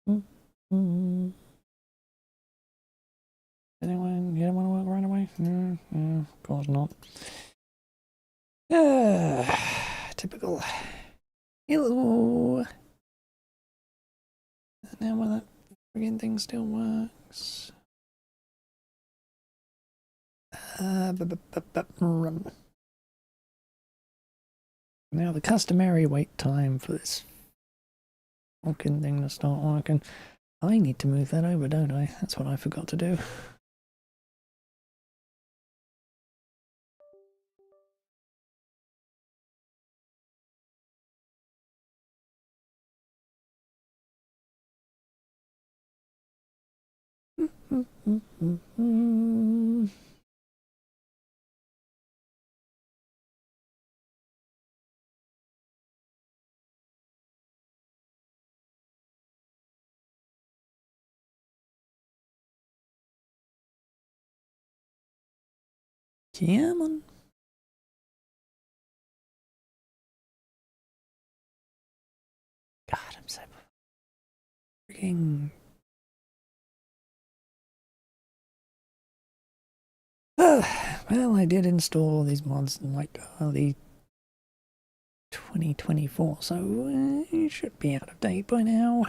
Anyone? You don't want to walk right away? Of course not. Typical. Hello. Now whether that friggin' thing still works. Now the customary wait time for this fucking thing to start working. I need to move that over, don't I? That's what I forgot to do. Come on. God, I'm so freaking. Well, I did install these mods in like early 2024, so it should be out of date by now.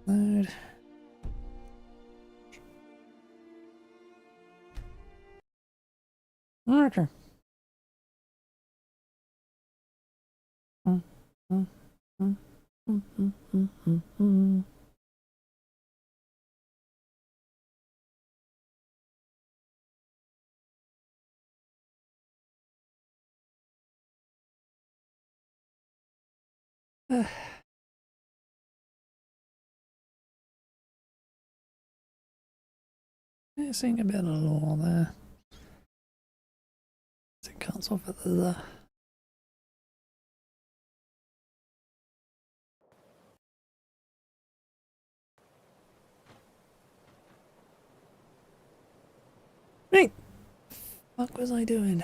Load. Okay. Missing a bit of law there. It cuts off at the. Right. What was I doing?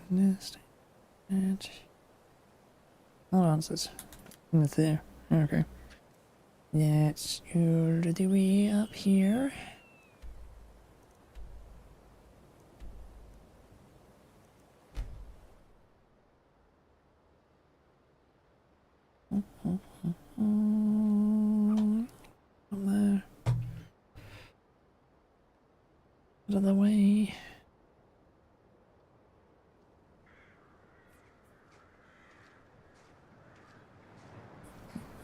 Nest. Hold on, it's in there. Okay. That's all the way up here. From there. Out of the way.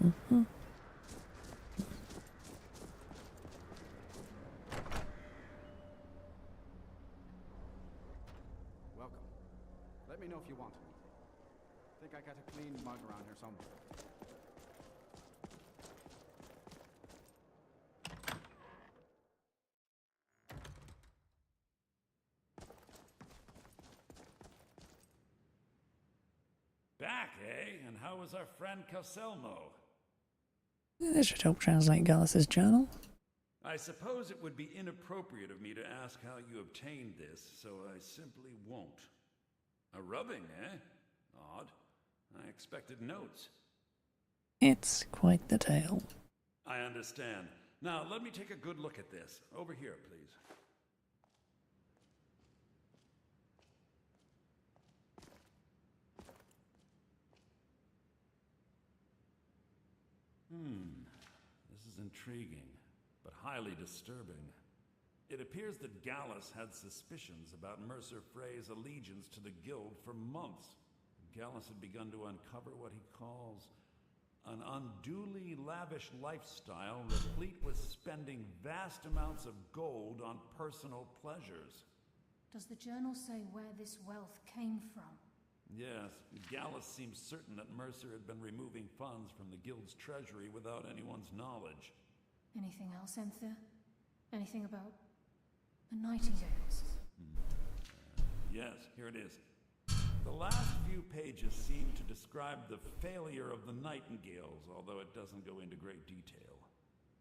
Welcome. Let me know if you want anything. Think I got a clean mug around here somewhere. Back, eh? And how was our friend Caselmo? This should help translate Gallus' journal. I suppose it would be inappropriate of me to ask how you obtained this, so I simply won't. A rubbing, eh? Odd. I expected notes. It's quite the tale. I understand. Now, let me take a good look at this. Over here, please. This is intriguing, but highly disturbing. It appears that Gallus had suspicions about Mercer Frey's allegiance to the Guild for months. Gallus had begun to uncover what he calls an unduly lavish lifestyle replete with spending vast amounts of gold on personal pleasures. Does the journal say where this wealth came from? Yes, Gallus seems certain that Mercer had been removing funds from the Guild's treasury without anyone's knowledge. Anything else, Enthir? Anything about The nightingales. Yes, here it is. The last few pages seem to describe the failure of the nightingales, although it doesn't go into great detail.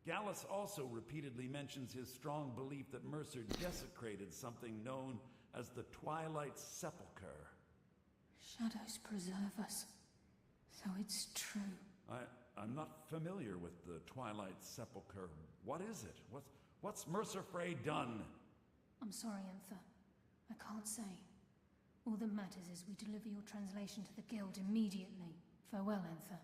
Gallus also repeatedly mentions his strong belief that Mercer desecrated something known as the Twilight Sepulchre. Shadows preserve us. So it's true. I'm not familiar with the Twilight Sepulchre. What is it? What's Mercer Frey done? I'm sorry, Anther. I can't say. All that matters is we deliver your translation to the Guild immediately. Farewell, Anther.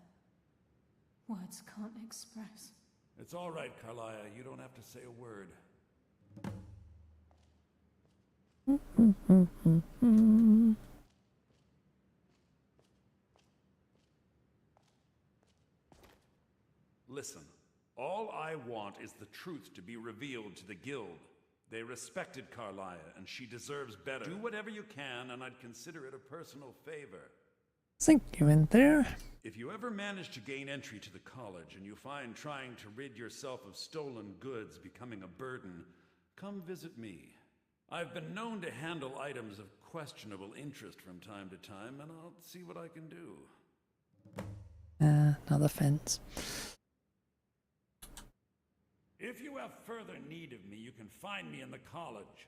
Words can't express. It's all right, Carlia. You don't have to say a word. Listen, all I want is the truth to be revealed to the Guild. They respected Carlia, and she deserves better. Do whatever you can, and I'd consider it a personal favor. Thank you, in there. If you ever manage to gain entry to the college, and you find trying to rid yourself of stolen goods becoming a burden, come visit me. I've been known to handle items of questionable interest from time to time, and I'll see what I can do. Another fence. If you have further need of me, you can find me in the college.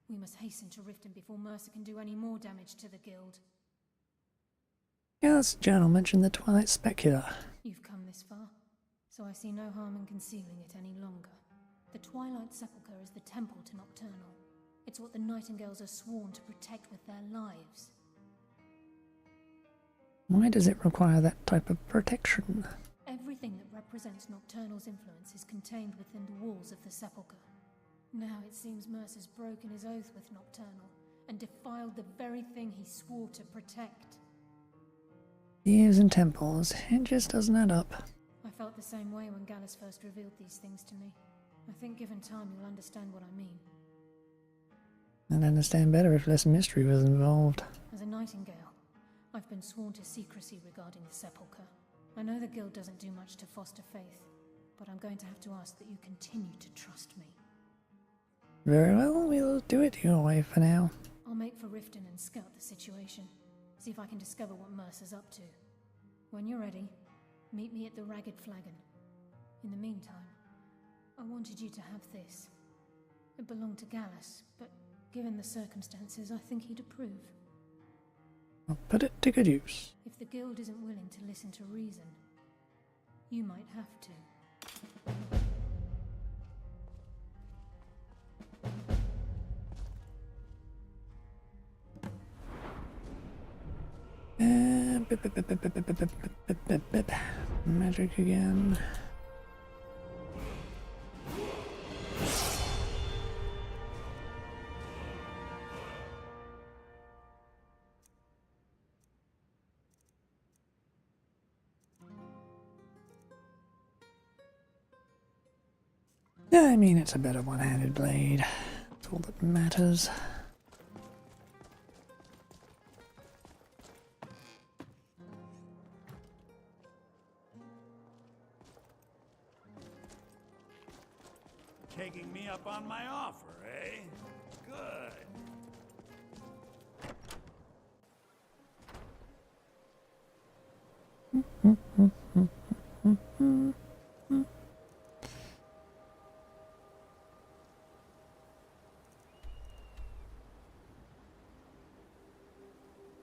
We must hasten to Riften before Mercer can do any more damage to the Guild. Yes, Journal mentioned the Twilight Specula. You've come this far, so I see no harm in concealing it any longer. The Twilight Sepulchre is the temple to Nocturnal. It's what the Nightingales are sworn to protect with their lives. Why does it require that type of protection? Everything that represents Nocturnal's influence is contained within the walls of the Sepulchre. Now it seems Mercer's broken his oath with Nocturnal and defiled the very thing he swore to protect. Years and temples, it just doesn't add up. I felt the same way when Gallus first revealed these things to me. I think given time you'll understand what I mean. I'd understand better if less mystery was involved. As a Nightingale, I've been sworn to secrecy regarding the Sepulchre. I know the Guild doesn't do much to foster faith, but I'm going to have to ask that you continue to trust me. Very well, we'll do it your way for now. I'll make for Riften and scout the situation. See if I can discover what Mercer's up to. When you're ready, meet me at the Ragged Flagon. In the meantime, I wanted you to have this. It belonged to Gallus, but given the circumstances, I think he'd approve. I'll put it to good use. If the Guild isn't willing to listen to reason, you might have to. Magic again. Yeah, I mean, it's a better one-handed blade. That's all that matters. Taking me up on my offer, eh? Good.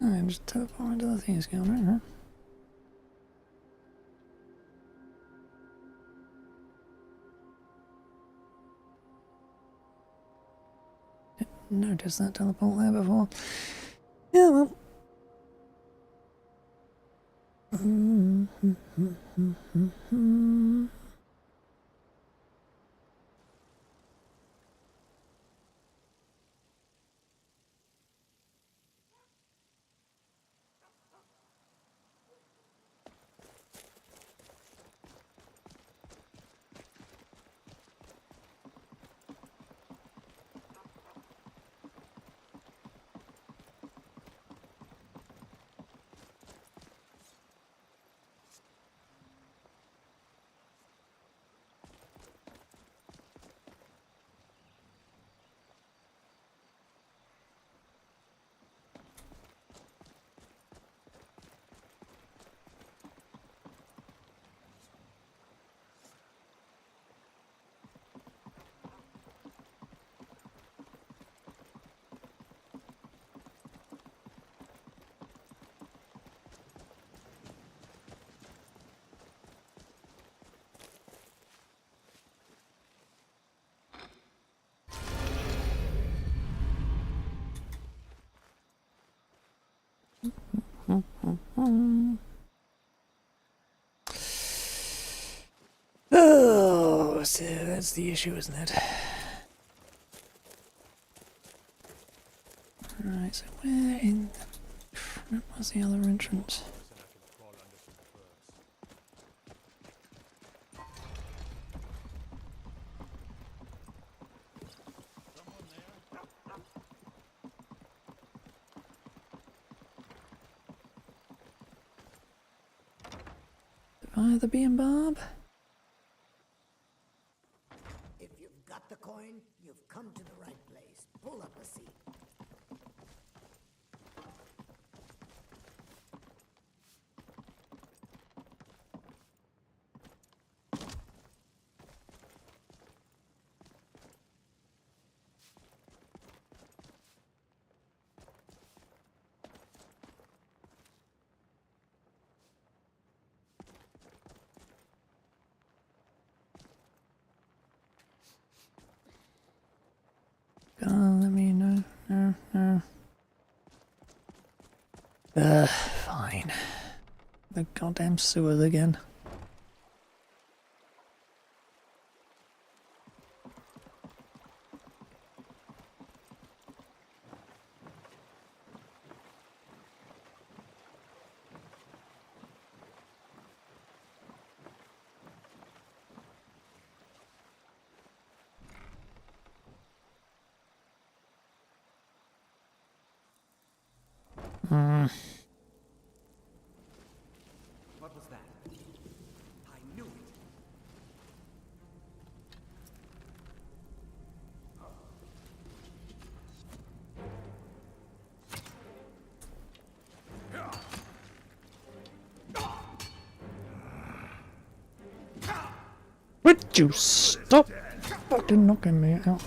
I just teleport into the things going on, huh? Didn't notice that teleport there before. Yeah, well. Oh, so that's the issue, isn't it? Right, so where in the front was the other entrance? Via the bee and barb? If you've got the coin, you've come to the right place. Pull up a seat. Let me know. No. Fine. The goddamn sewers again. What was that? I knew it. Would you stop fucking knocking me out?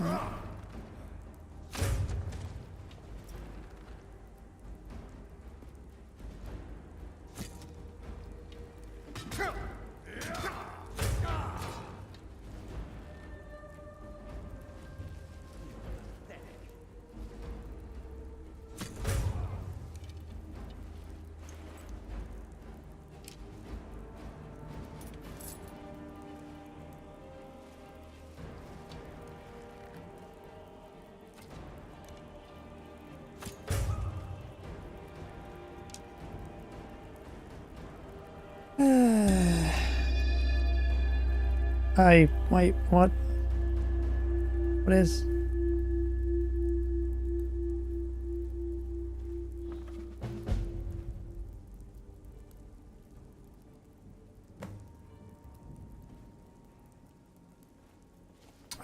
Hey, wait, what? What is?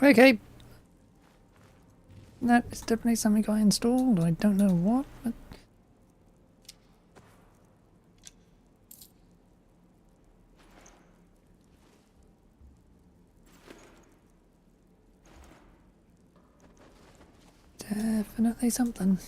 Okay. That is definitely something I installed. I don't know what, but... definitely something.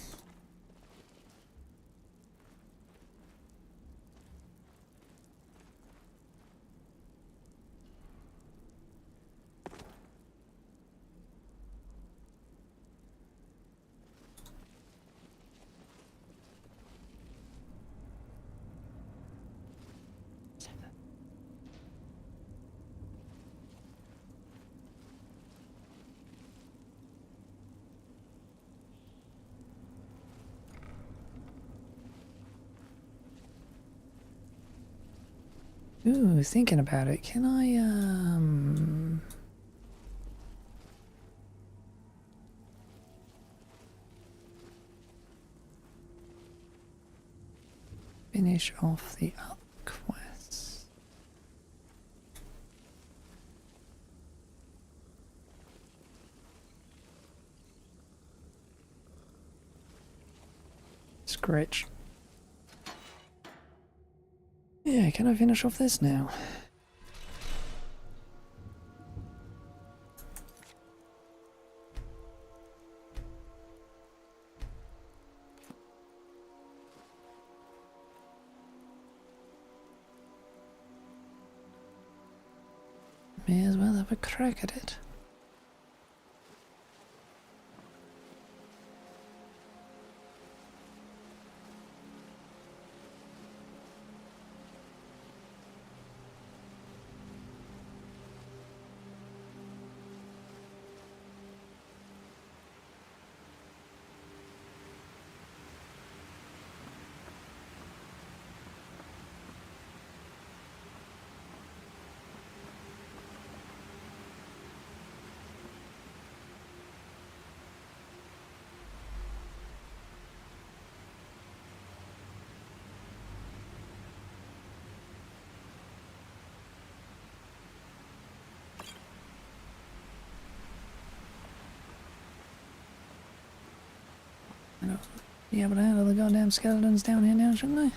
Ooh, thinking about it, can I, finish off the other quests? Scratch. Yeah, can I finish off this now? May as well have a crack at it. I'll be able to handle the goddamn skeletons down here now, shouldn't I?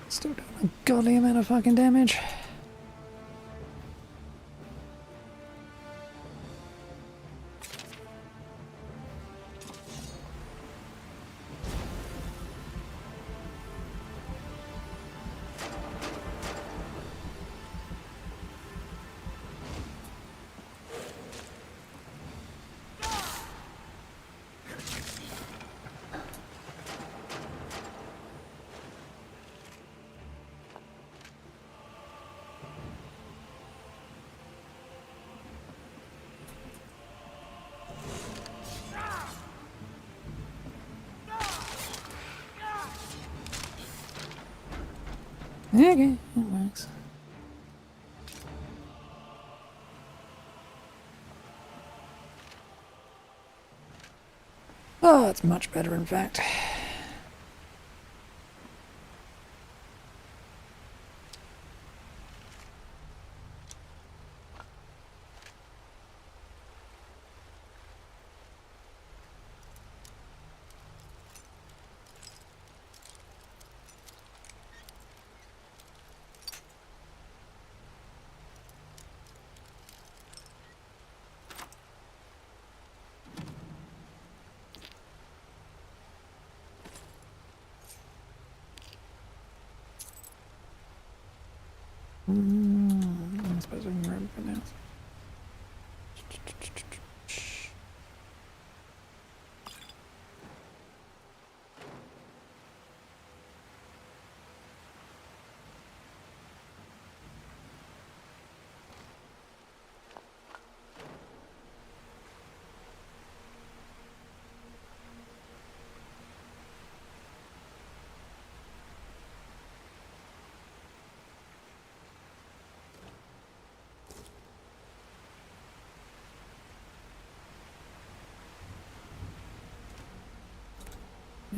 Still doing a godly amount of fucking damage. Okay, that works. Oh, it's much better, in fact. I suppose I can grab it now.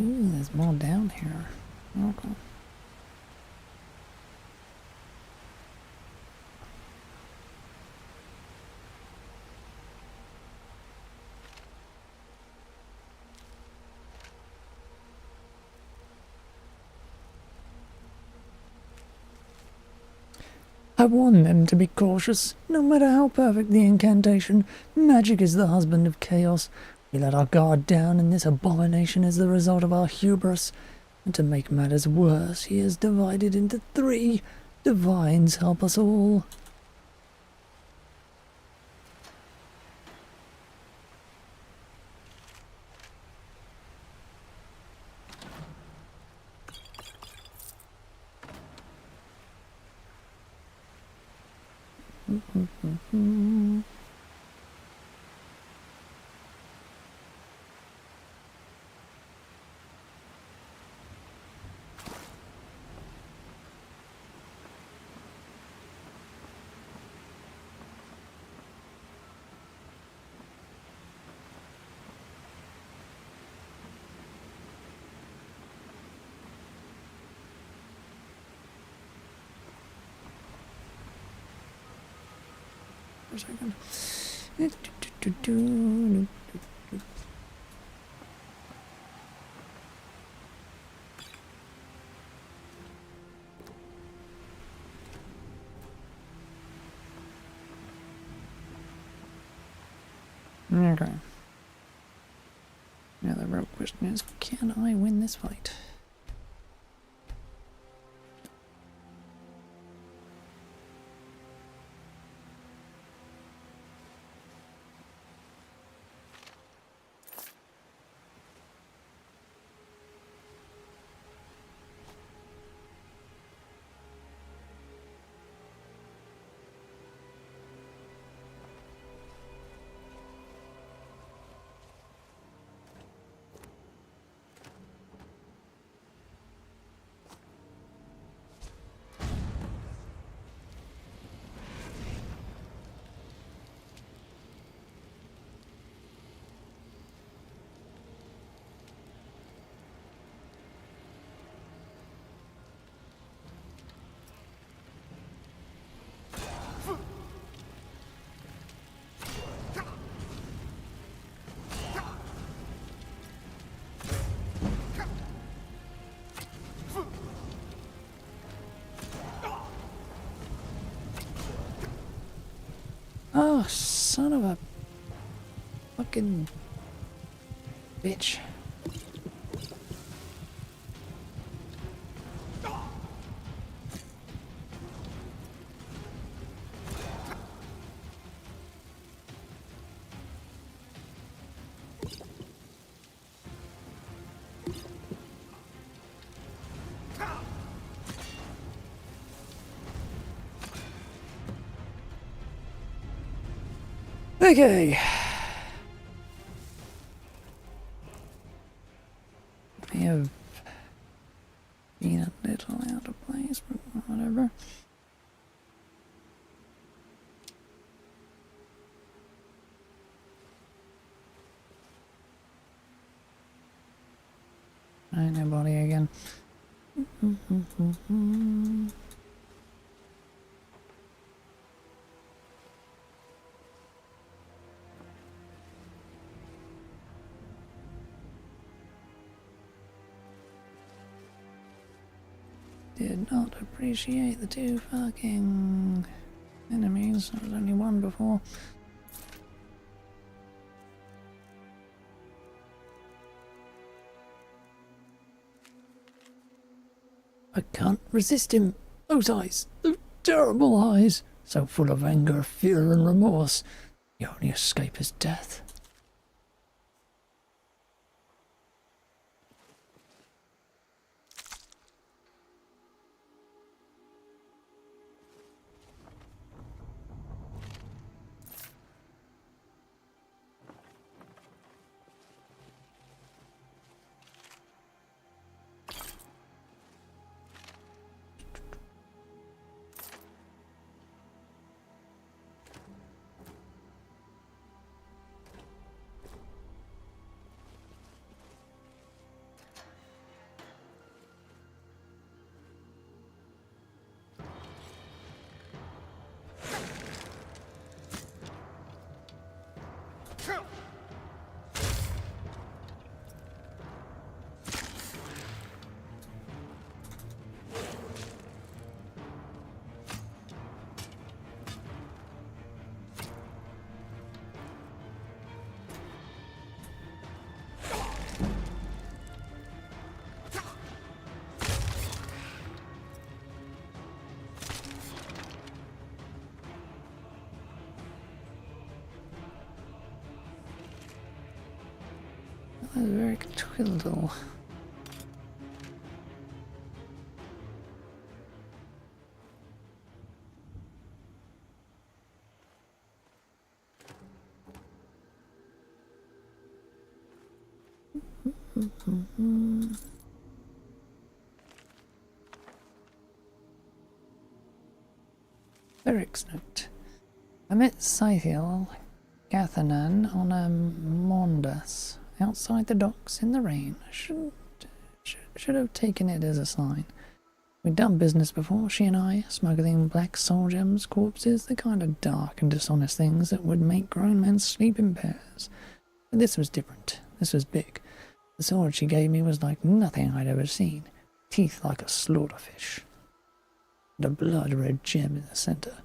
Ooh, there's more down here. Okay. I warn them to be cautious. No matter how perfect the incantation, magic is the husband of chaos. We let our guard down, and this abomination is the result of our hubris. And to make matters worse, he is divided into 3. Divines help us all. For a second. Okay. Now the real question is, can I win this fight? Oh, son of a fucking bitch. Okay. I have been a little out of place, but whatever. Ain't nobody again. Did not appreciate the two fucking enemies. There was only one before. I can't resist him. Those eyes, those terrible eyes, so full of anger, fear and remorse. The only escape is death. That was very twiddle. Eric's note. I met Scythiel Gathanan on a Mondas outside the docks in the rain. Should have taken it as a sign. We'd done business before, she and I, smuggling black soul gems, corpses, the kind of dark and dishonest things that would make grown men sleep in pairs. But this was different. This was big. The sword she gave me was like nothing I'd ever seen. Teeth like a slaughterfish. And a blood-red gem in the centre.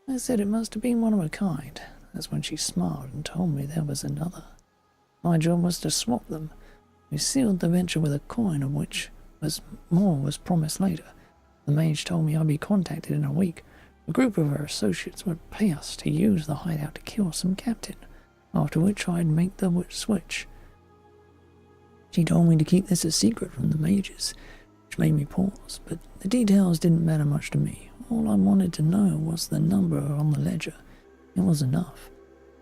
I said it must have been one of a kind. That's when she smiled and told me there was another. My job was to swap them. We sealed the venture with a coin, of which more was promised later. The mage told me I'd be contacted in a week. A group of her associates would pay us to use the hideout to kill some captain, after which I'd make the switch. She told me to keep this a secret from the mages, which made me pause, but the details didn't matter much to me. All I wanted to know was the number on the ledger. It was enough.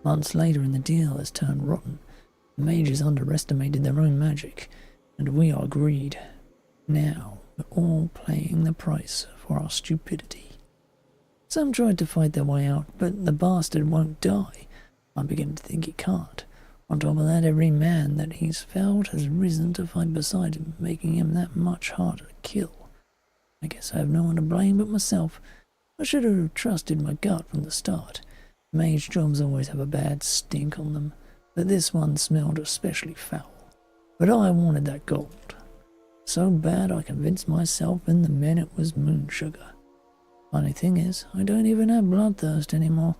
Months later and the deal has turned rotten. The mages underestimated their own magic, and we are greed. Now we're all paying the price for our stupidity. Some tried to fight their way out, but the bastard won't die. I'm beginning to think he can't. On top of that, every man that he's felled has risen to fight beside him, making him that much harder to kill. I guess I have no one to blame but myself. I should have trusted my gut from the start. Mage jobs always have a bad stink on them, but this one smelled especially foul. But I wanted that gold. So bad I convinced myself and the men it was moon sugar. Funny thing is, I don't even have bloodthirst anymore.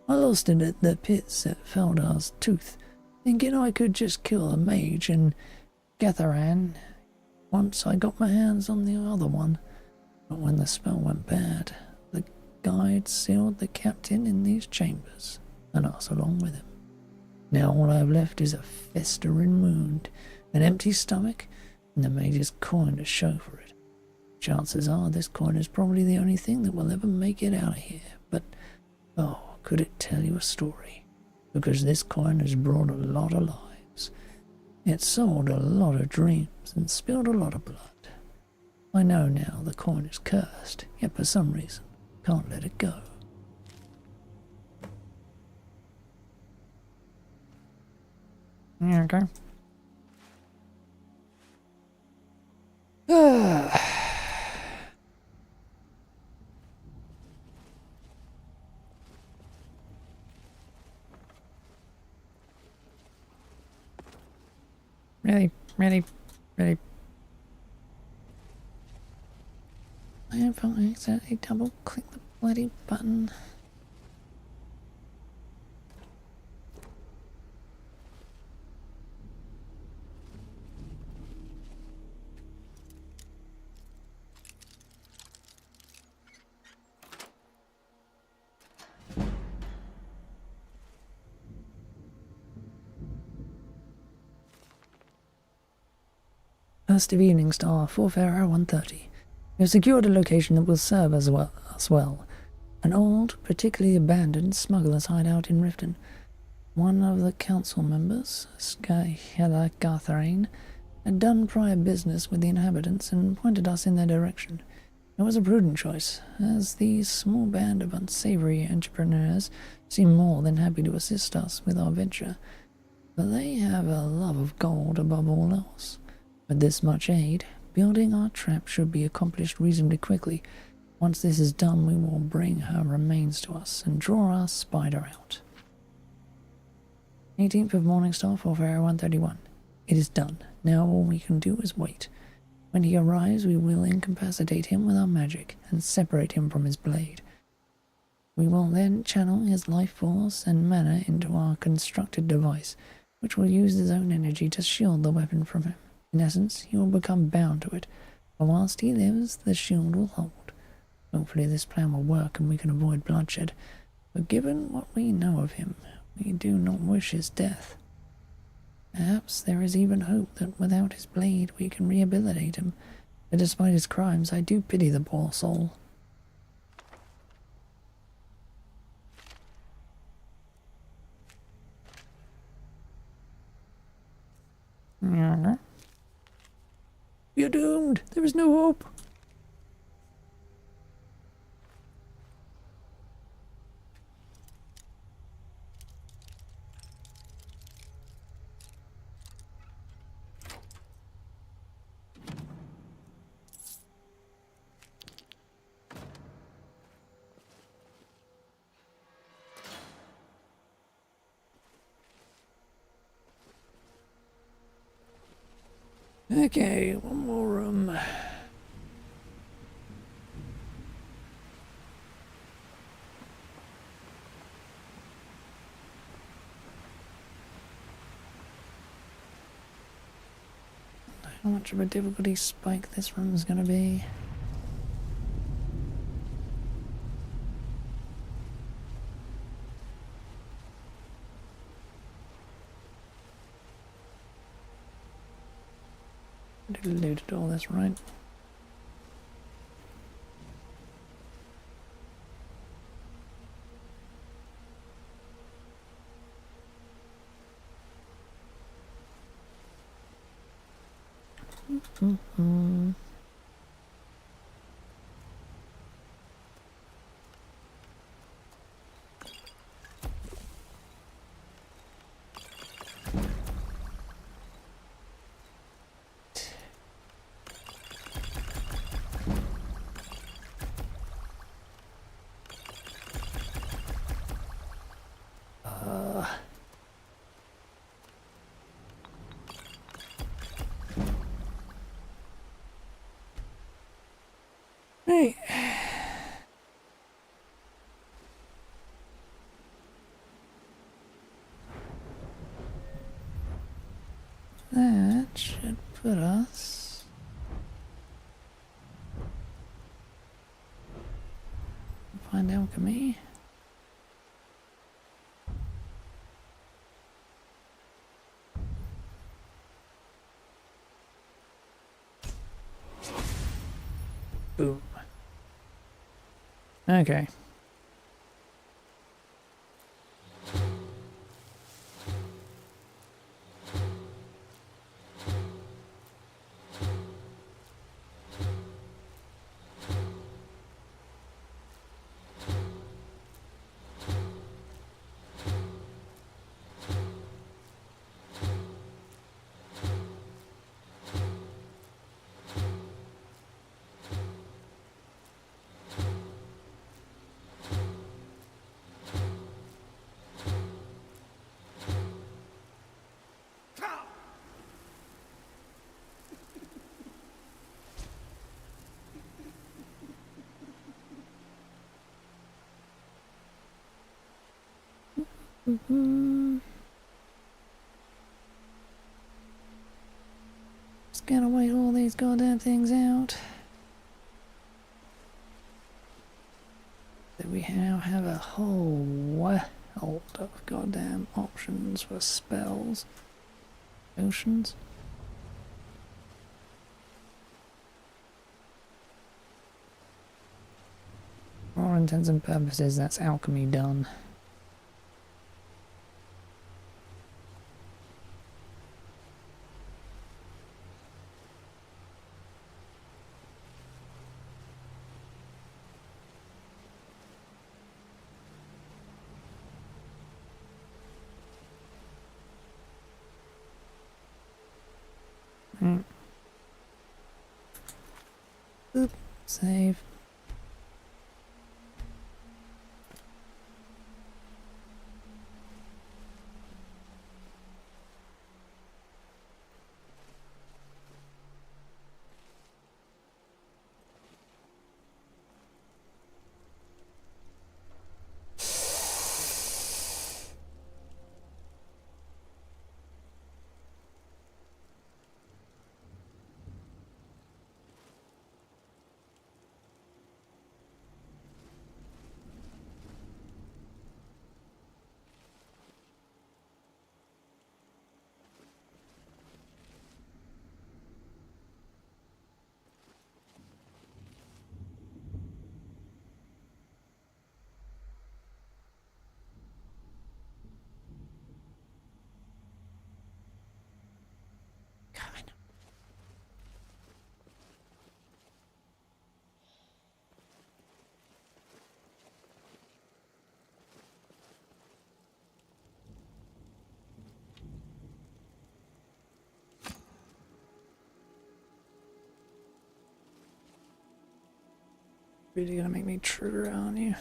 I lost it at the pits at Feldar's Tooth, thinking I could just kill a mage and Gatharan once I got my hands on the other one. But when the spell went bad, the guide sealed the captain in these chambers, and us along with him. Now all I have left is a festering wound, an empty stomach, and the mage's coin to show for it. Chances are this coin is probably the only thing that will ever make it out of here, but oh, could it tell you a story? Because this coin has brought a lot of lives. It sold a lot of dreams and spilled a lot of blood. I know now the coin is cursed, yet for some reason can't let it go. Okay. Really. I have accidentally double click the bloody button. First of Evening Star, 4th hour, 1:30. We have secured a location that will serve as well. An old, particularly abandoned smuggler's hideout in Riften. One of the council members, Skyrim Gathrain, had done prior business with the inhabitants and pointed us in their direction. It was a prudent choice, as these small band of unsavory entrepreneurs seemed more than happy to assist us with our venture. But they have a love of gold above all else. With this much aid, building our trap should be accomplished reasonably quickly. Once this is done, we will bring her remains to us and draw our spider out. 18th of Morningstar, 4th hour, 1:31. It is done. Now all we can do is wait. When he arrives, we will incapacitate him with our magic and separate him from his blade. We will then channel his life force and mana into our constructed device, which will use his own energy to shield the weapon from him. In essence, he will become bound to it, but whilst he lives, the shield will hold. Hopefully this plan will work and we can avoid bloodshed, but given what we know of him, we do not wish his death. Perhaps there is even hope that without his blade we can rehabilitate him, but despite his crimes, I do pity the poor soul. You're doomed. There is no hope. Okay, one more room. How much of a difficulty spike this room is going to be? I looted all this, right? Hey. find alchemy. Boom. Okay. Just gotta wait all these goddamn things out. So we now have a whole world of goddamn options for spells. Potions. For all intents and purposes, that's alchemy done. Oop, save. Really gonna make me trigger on you.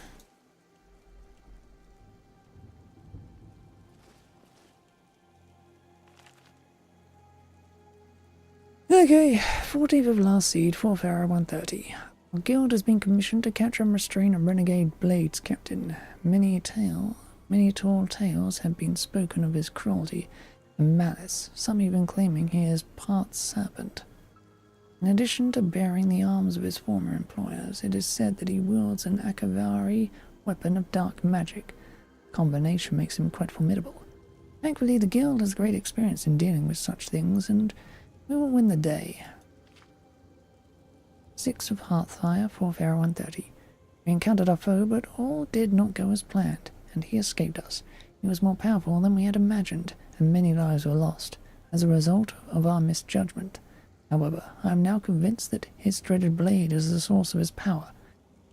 Okay, 14th of last seed, 4th hour, 1:30. Our guild has been commissioned to capture and restrain a renegade blades captain. Many tall tales have been spoken of his cruelty and malice, some even claiming he is part serpent. In addition to bearing the arms of his former employers, it is said that he wields an Akavari weapon of dark magic. The combination makes him quite formidable. Thankfully, the guild has great experience in dealing with such things, and we will win the day. 6th of Hearthfire, 4th hour, 1:30. We encountered our foe, but all did not go as planned, and he escaped us. He was more powerful than we had imagined, and many lives were lost as a result of our misjudgment. However, I am now convinced that his dreaded blade is the source of his power,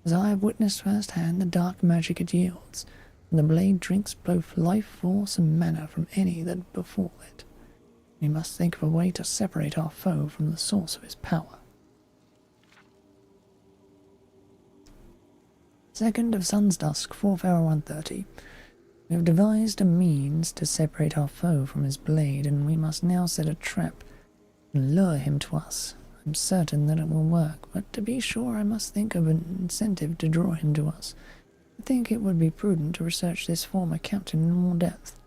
as I have witnessed firsthand the dark magic it yields, and the blade drinks both life force and mana from any that befall it. We must think of a way to separate our foe from the source of his power. 2nd of Sun's Dusk, 4th hour, 1:30. We have devised a means to separate our foe from his blade, and we must now set a trap and lure him to us. I'm certain that it will work, but to be sure I must think of an incentive to draw him to us. I think it would be prudent to research this former captain in more depth.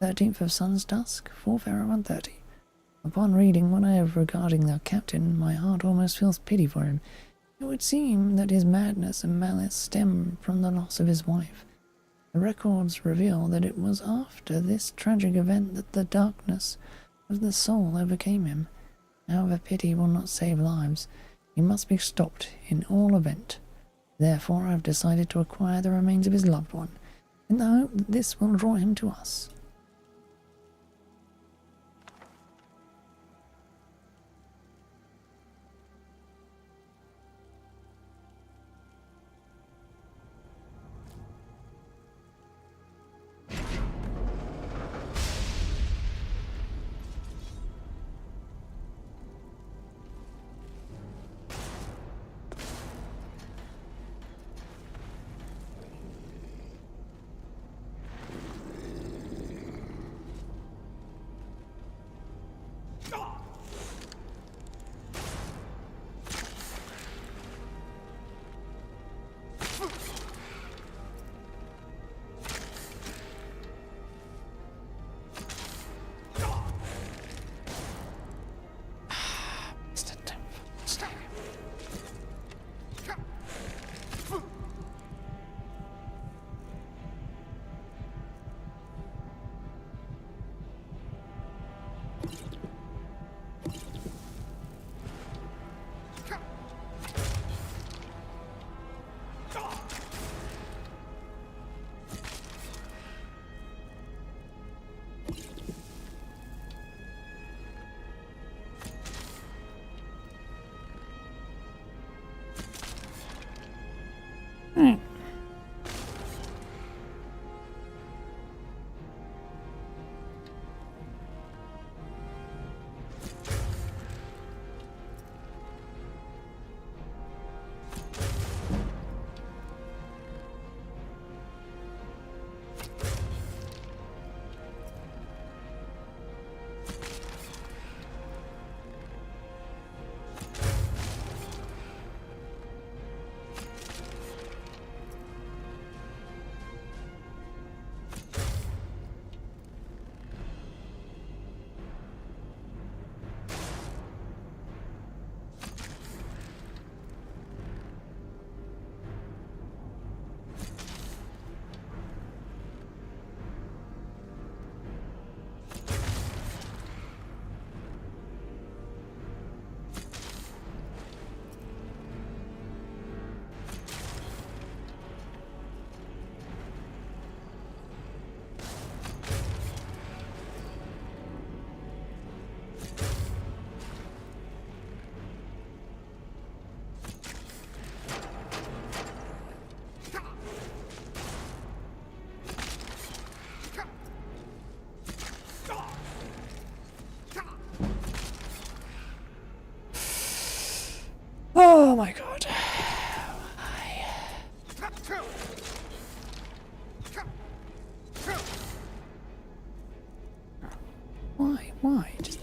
13th of Sun's Dusk, 4th hour, 1:30. Upon reading what I have regarding our captain, my heart almost feels pity for him. It would seem that his madness and malice stem from the loss of his wife. The records reveal that it was after this tragic event that the darkness of the soul overcame him. However, pity will not save lives. He must be stopped in all event. Therefore, I have decided to acquire the remains of his loved one, in the hope that this will draw him to us. Oh my god. Why? Why? Just...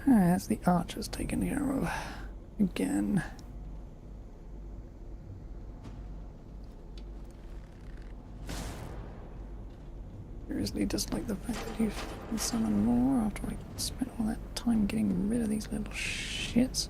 That's the archers taken care of. Again. Seriously, just like the fact that you can summon more after I spent all that time getting rid of these little shits.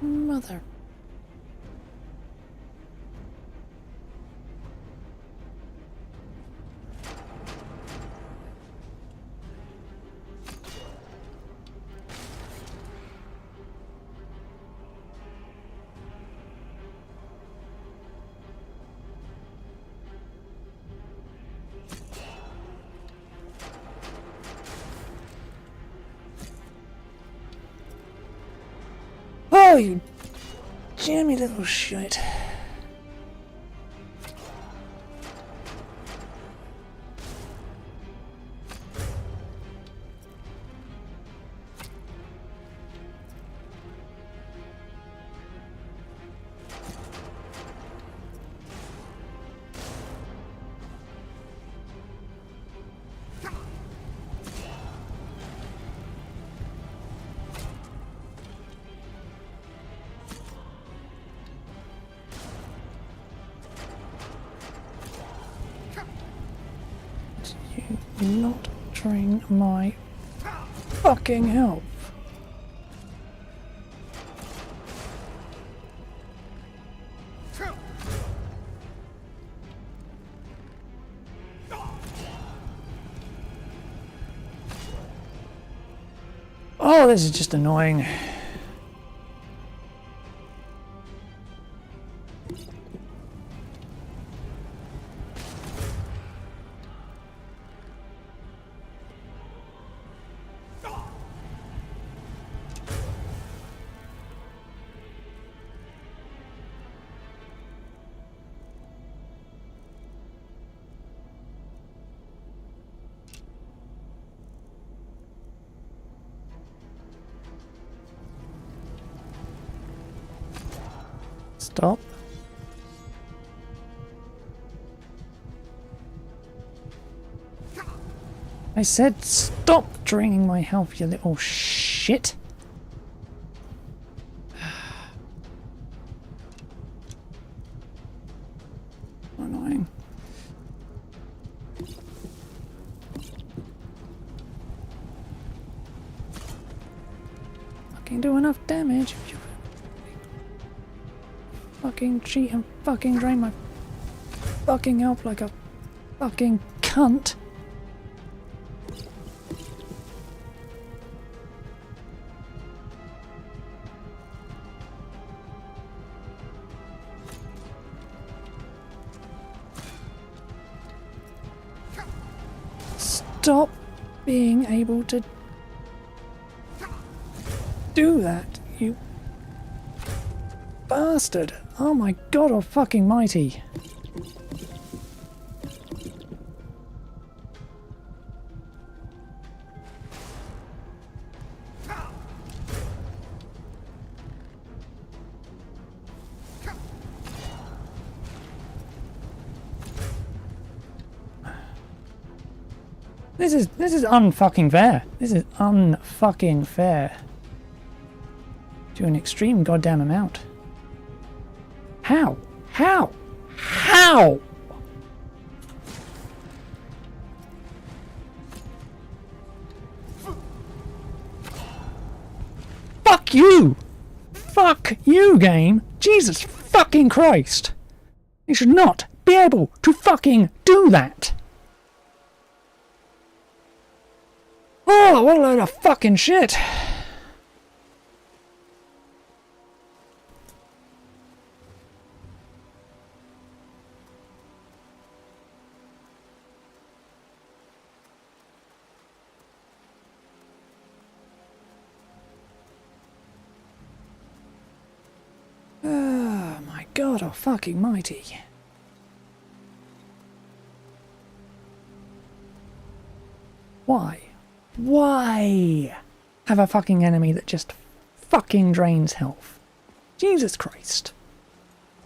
Mother. Oh, you jammy little shit. You not trying my fucking help. Oh, this is just annoying. Stop. I said stop draining my health, you little shit. Annoying. I can't do enough damage. Fucking cheat and fucking drain my fucking health like a fucking cunt. Stop being able to do that, you bastard. Oh my god, oh fucking mighty. This is unfucking fair. This is unfucking fair. To an extreme goddamn amount. How? How? How? Fuck you! Fuck you, game! Jesus fucking Christ! You should not be able to fucking do that! Oh, what a load of fucking shit! Oh my god, oh fucking mighty. Why? Why have a fucking enemy that just fucking drains health? Jesus Christ.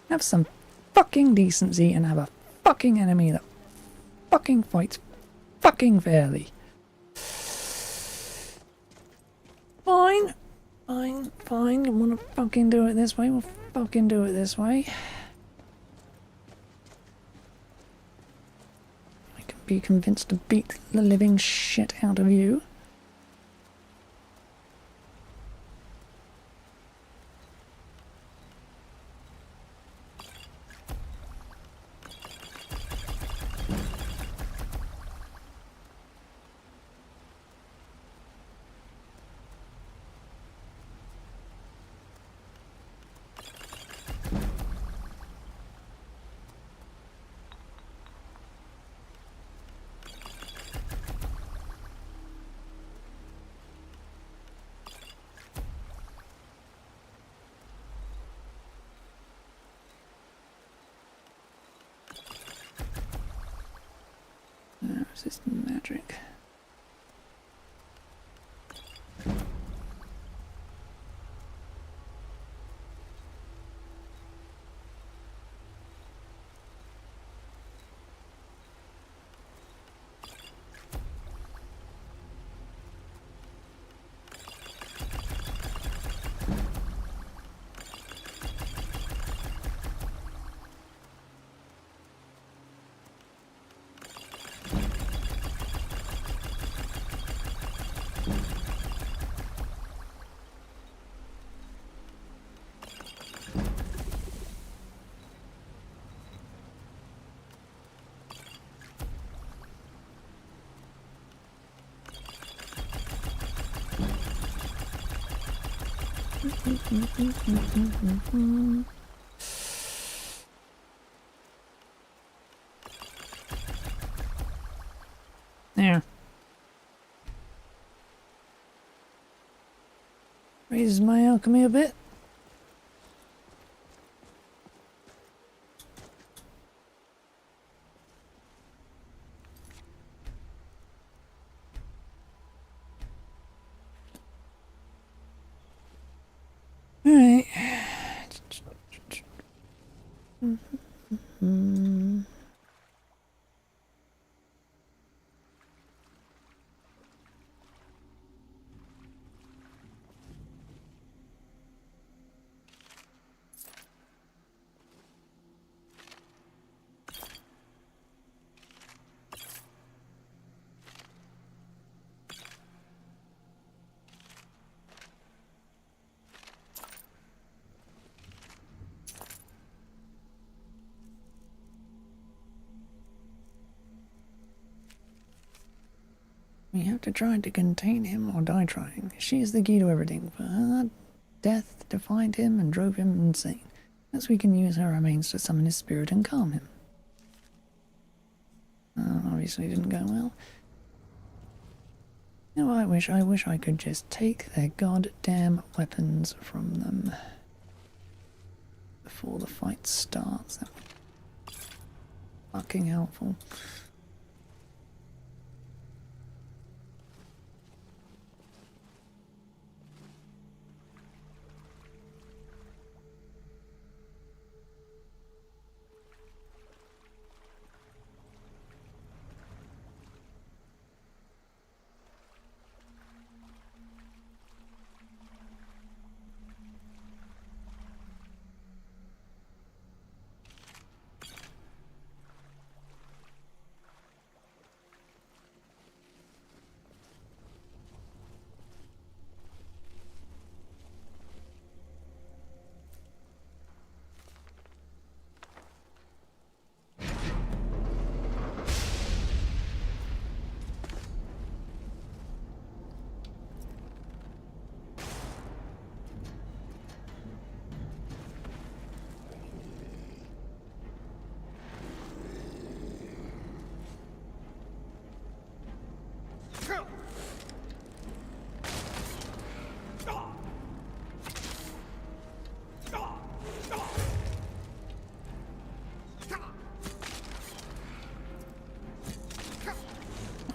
Have some fucking decency and have a fucking enemy that fucking fights fucking fairly. Fine. Fine, fine. You wanna fucking do it this way? We'll fucking do it this way. I can be convinced to beat the living shit out of you. Resist magic. There. Raises my alchemy a bit. Alright. We have to try to contain him or die trying. She is the key to everything. For her death defined him and drove him insane. As we can use her remains to summon his spirit and calm him. Obviously didn't go well. You know, I wish I could just take their goddamn weapons from them before the fight starts. That would be fucking helpful.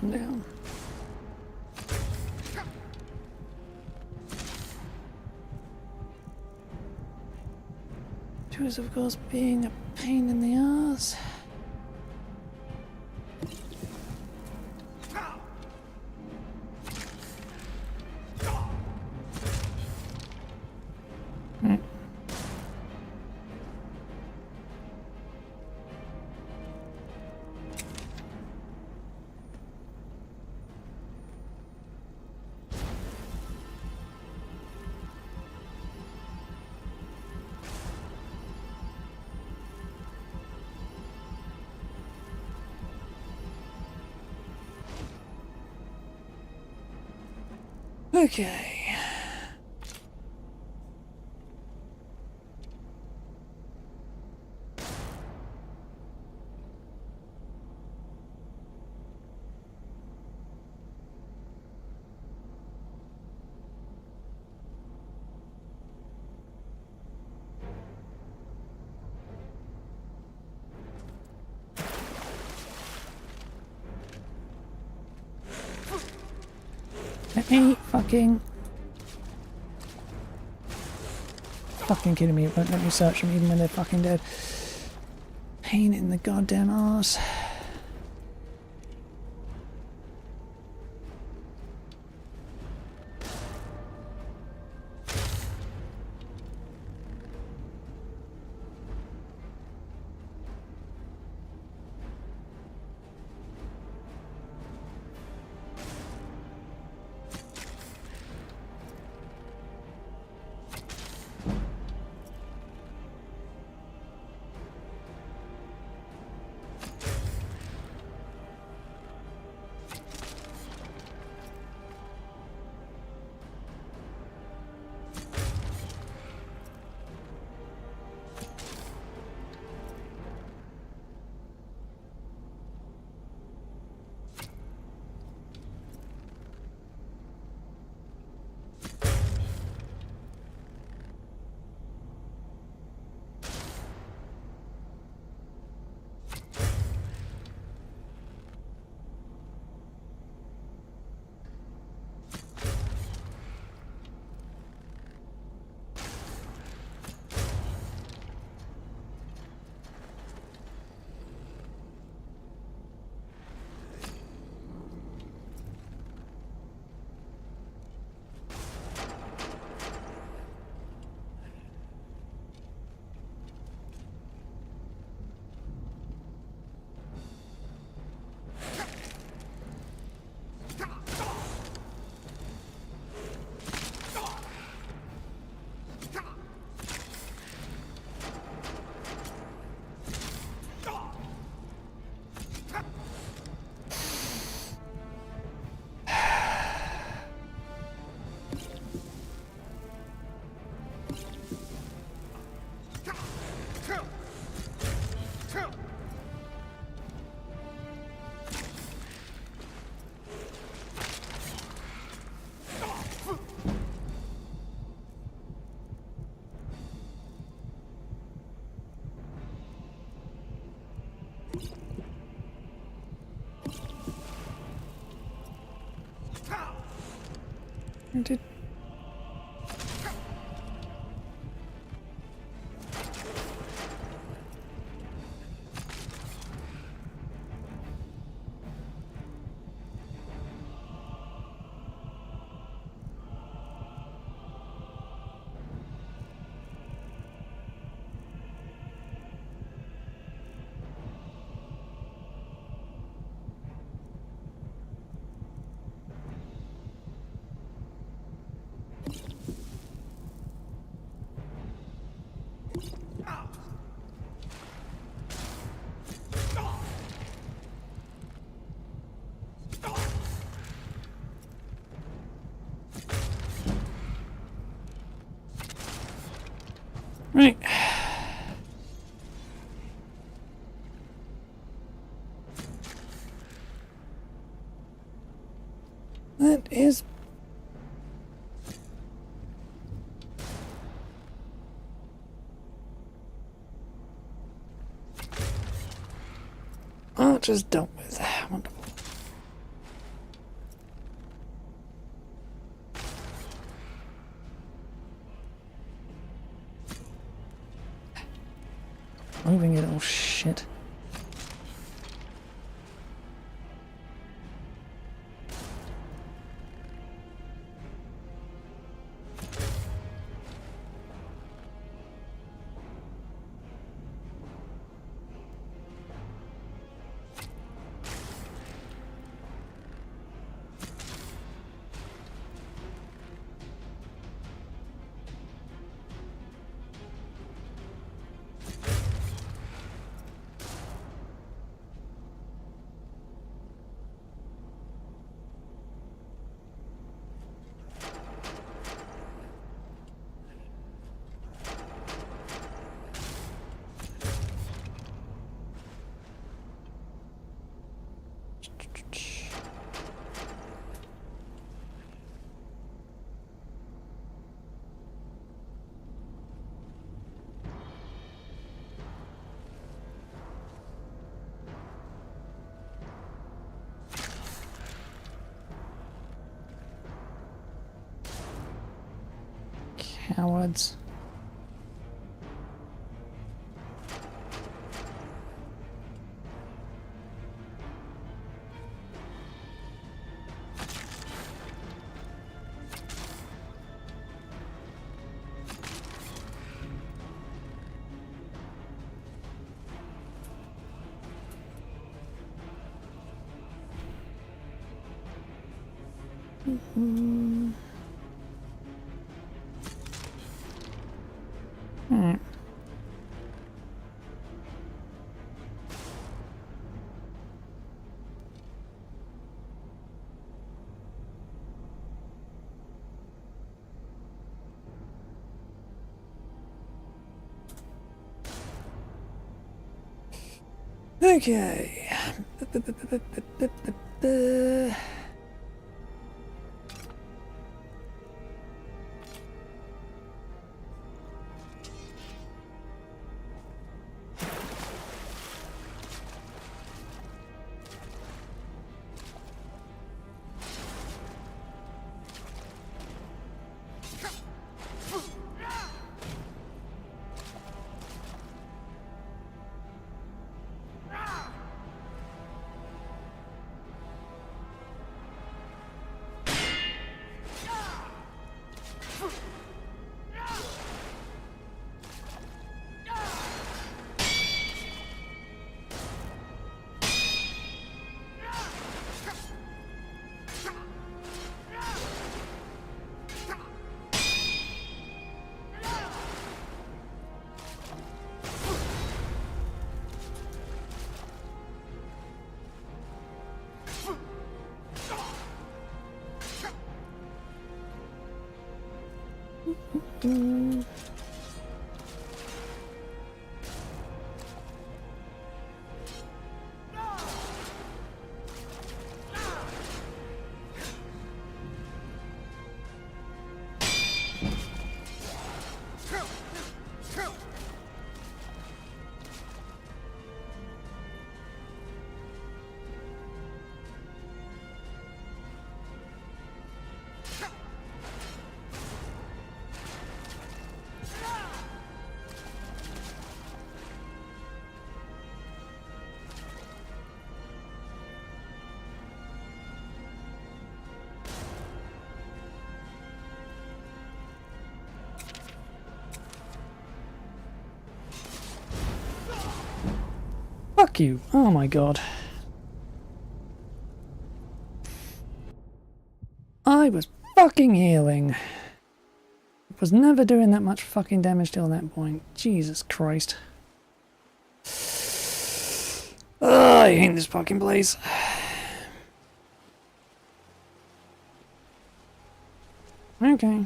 I'm down. Two is of course being a pain in the ass. Okay. me fucking... Fucking kidding me, it won't let me search them even when they're fucking dead. Pain in the goddamn arse. Did... Right. That is... Archer's dealt with. Wonderful. Moving it, oh shit. Cowards. Alright. Okay. Fuck you. Oh my god. I was fucking healing. Was never doing that much fucking damage till that point. Jesus Christ. Oh, I hate this fucking place. Okay.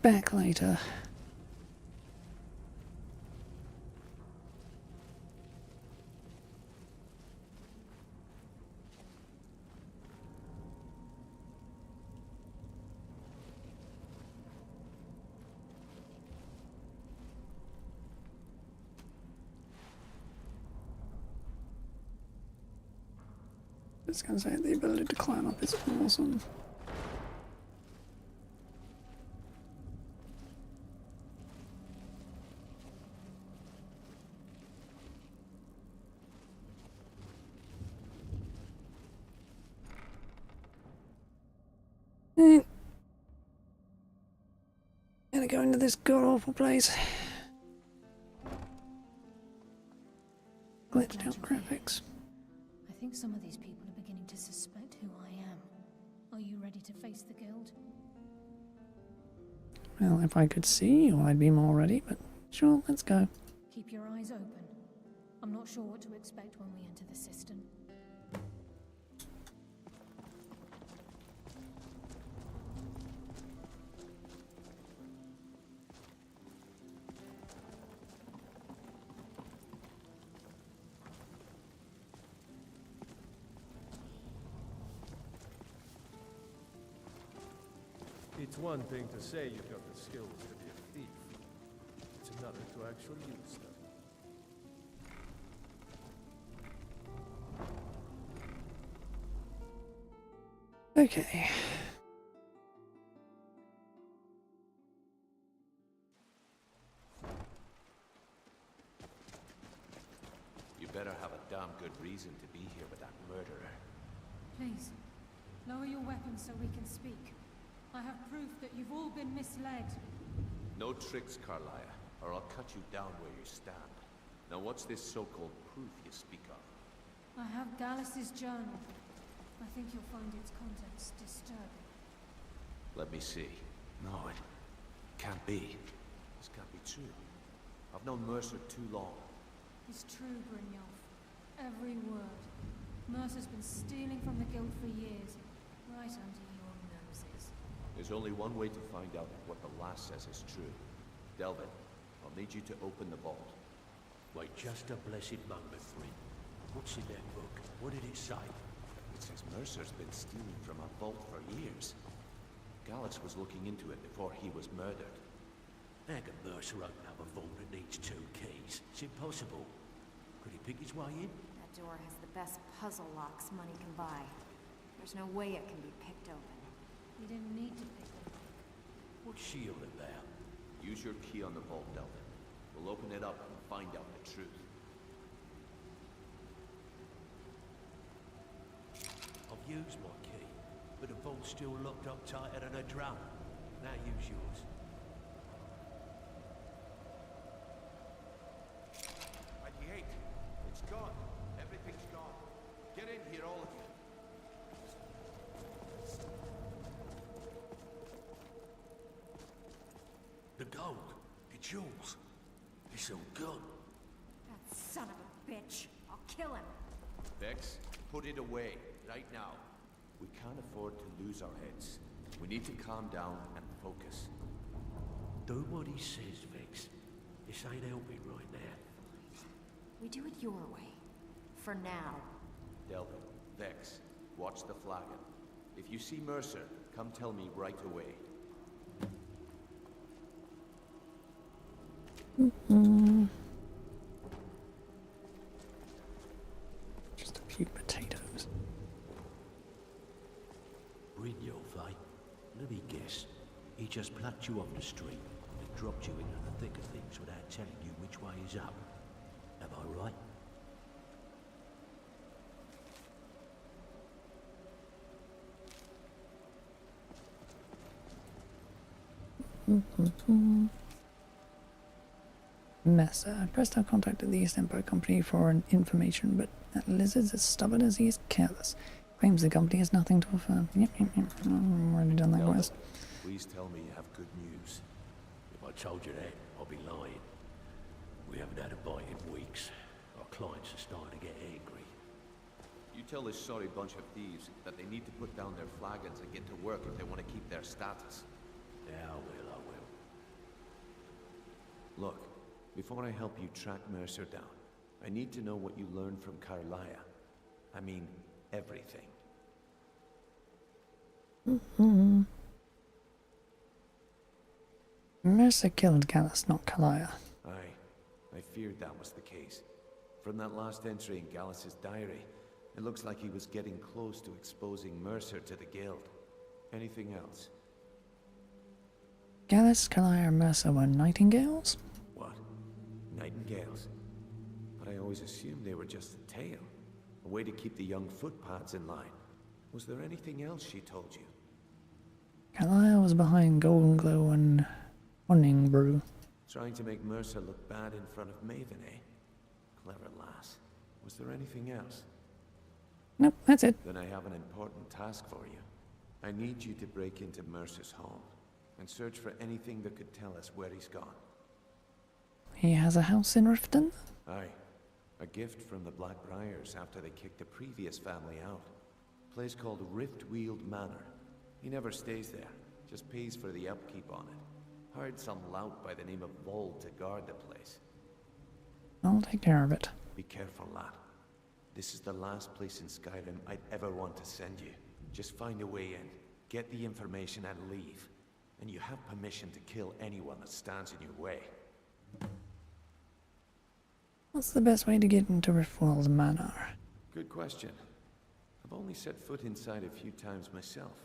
Back later. I was gonna say the ability to climb up is awesome. Gonna go into this god awful place. Glitched out graphics. I think some of these people are beginning to suspect who I am. Are you ready to face the guild? Well, if I could see you, I'd be more ready, but sure, let's go. Keep your eyes open. I'm not sure what to expect when we enter the cistern. It's one thing to say you've got the skills to be a thief. It's another to actually use them. Okay. You better have a damn good reason to be here with that murderer. Please, lower your weapons so we can speak. I have proof that you've all been misled. No tricks, Carlia, or I'll cut you down where you stand. Now what's this so-called proof you speak of? I have Gallus's journal. I think you'll find its contents disturbing. Let me see. No, it can't be. This can't be true. I've known Mercer too long. It's true, Brynjolf. Every word. Mercer's been stealing from the guild for years, right under your noses. There's only one way to find out if what the lass says is true. Delvin, I'll need you to open the vault. Wait just a blessed moment, friend. What's in that book? What did it say? It says Mercer's been stealing from a vault for years. Gallus was looking into it before he was murdered. How can Mercer open up a vault that needs 2 keys? It's impossible. Could he pick his way in? That door has the best puzzle locks money can buy. There's no way it can be picked open. You didn't need to pick the lock. What's she all about? Use your key on the vault, Delvin. We'll open it up and find out the truth. I've used my key, but the vault's still locked up tighter than a drum. Now use yours. pt8, it's gone. Everything's gone. Get in here, all of you. The gold. It's yours. It's all gone. That son of a bitch. I'll kill him. Vex, put it away, right now. We can't afford to lose our heads. We need to calm down and focus. Do what he says, Vex. This ain't helping right now. We do it your way. For now. Delvin, Vex, watch the flagon. If you see Mercer, come tell me right away. Just a few potatoes. Brynjolf, eh? Let me guess. He just plucked you off the street and dropped you into the thick of things without telling you which way is up. Am I right? Messer. I pressed our contact at the East Empire Company for an information, but that lizard's as stubborn as he is careless. Claims the company has nothing to offer. Yep. I've already done that Delvin, quest. please tell me you have good news. If I told you that, I'd be lying. We haven't had a bite in weeks. Our clients are starting to get angry. You tell this sorry bunch of thieves that they need to put down their flagons and get to work if they want to keep their status. Yeah, I will. Look, before I help you track Mercer down, I need to know what you learned from Carlia. I mean, everything. Mercer killed Gallus, not Kalia. Aye, I feared that was the case. From that last entry in Gallus's diary, it looks like he was getting close to exposing Mercer to the guild. Anything else? Gallus, Kalia, and Mercer were nightingales? What? Nightingales? But I always assumed they were just a tale. A way to keep the young footpads in line. Was there anything else she told you? Kalia was behind Golden Glow and Morning Brew. Trying to make Mercer look bad in front of Maven, eh? Clever lass. Was there anything else? Nope, that's it. Then I have an important task for you. I need you to break into Mercer's home and search for anything that could tell us where he's gone. He has a house in Riften? Aye. A gift from the Blackbriars after they kicked the previous family out. Place called Riftweald Manor. He never stays there, just pays for the upkeep on it. Hired some lout by the name of Vold to guard the place. I'll take care of it. Be careful, lad. This is the last place in Skyrim I'd ever want to send you. Just find a way in, get the information and leave. and you have permission to kill anyone that stands in your way. What's the best way to get into Riftwell's manor? Good question. I've only set foot inside a few times myself,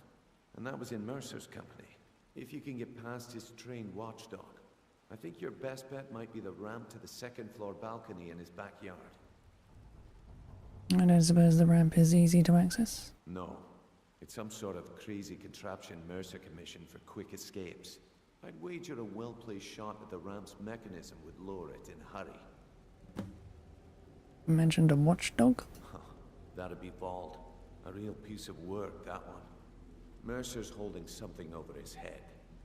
and that was in Mercer's company. If you can get past his trained watchdog, I think your best bet might be the ramp to the second-floor balcony in his backyard. I don't suppose the ramp is easy to access? No. It's some sort of crazy contraption Mercer commissioned for quick escapes. I'd wager a well-placed shot at the ramp's mechanism would lower it in a hurry. You mentioned a watchdog? That'd be Vald. A real piece of work, that one. Mercer's holding something over his head,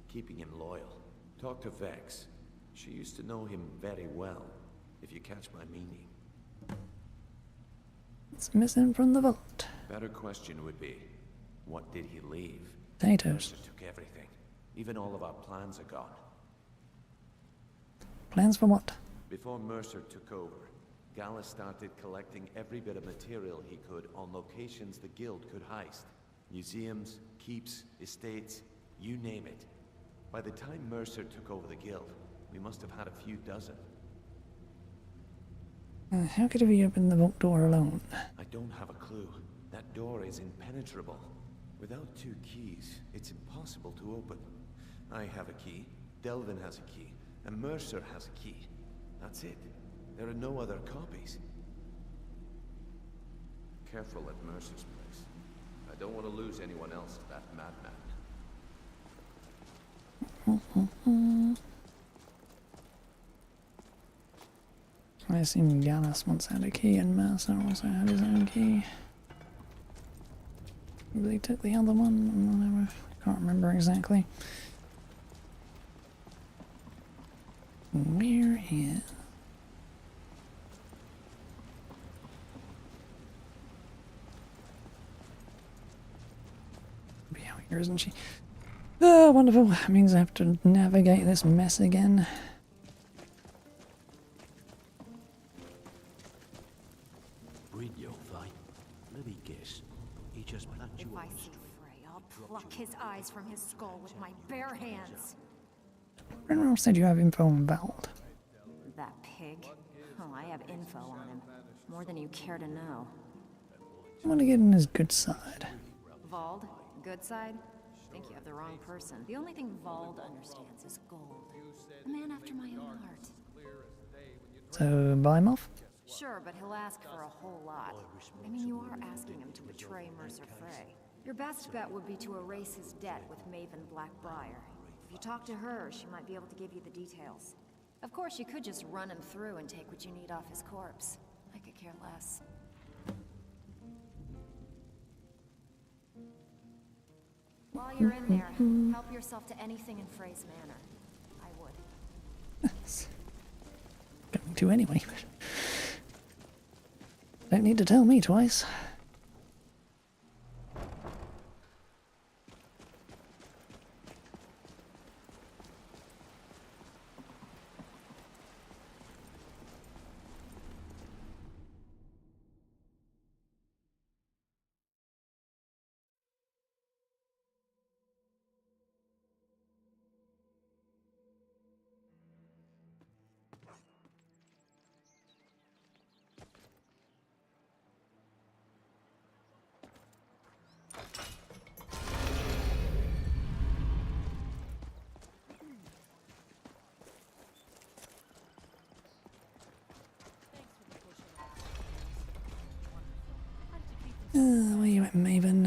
keeping him loyal. Talk to Vex. She used to know him very well, if you catch my meaning. It's missing from the vault. Better question would be, what did he leave? Potatoes. Mercer took everything. Even all of our plans are gone. Plans for what? Before Mercer took over, Gallus started collecting every bit of material he could on locations the Guild could heist. Museums, keeps, estates, you name it. By the time Mercer took over the Guild, we must have had a few dozen. How could he open the vault door alone? I don't have a clue. That door is impenetrable. Without 2 keys, it's impossible to open. I have a key, Delvin has a key, and Mercer has a key. That's it. There are no other copies. Careful at Mercer's place. I don't want to lose anyone else to that madman. I assume Gallus once had a key and Mercer also had his own key. Maybe he took the other one or whatever. I can't remember exactly. Where is... Be out here, isn't she? Oh, wonderful. That means I have to navigate this mess again. Brynjolf, eh? Let me guess. He just plucked you If I off the see street. Frey, I'll pluck his eyes from his skull with my bare hands. General said you have info on Vald. That pig? Oh, I have info on him. More than you care to know. I want to get on his good side. Vald? Good side? Think you have the wrong person. The only thing Vald understands is gold. A man after my own heart. So, buy him off? Sure, but he'll ask for a whole lot. I mean, you are asking him to betray Mercer Frey. Your best bet would be to erase his debt with Maven Blackbriar. If you talk to her, she might be able to give you the details. Of course, you could just run him through and take what you need off his corpse. I could care less. While you're in there, help yourself to anything in Frey's manor. I would. Going to anyway. Don't need to tell me twice. Where you at, Maven?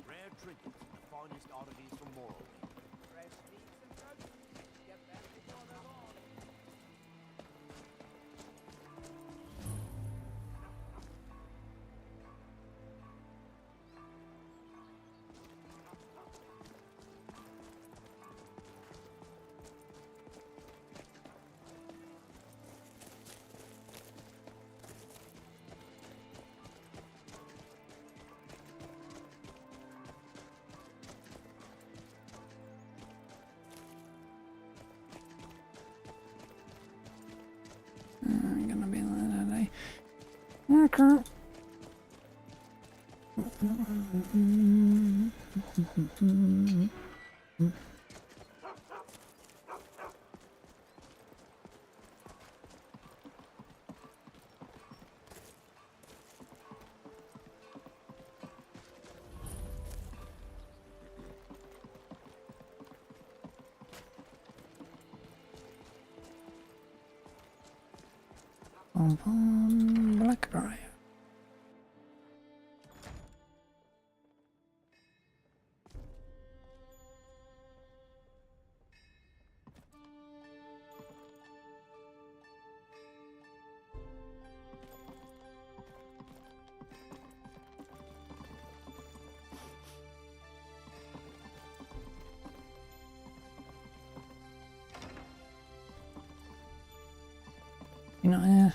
Rare trinkets and the finest oddities from Morrowind. Walker. Blackbriar. You're not here.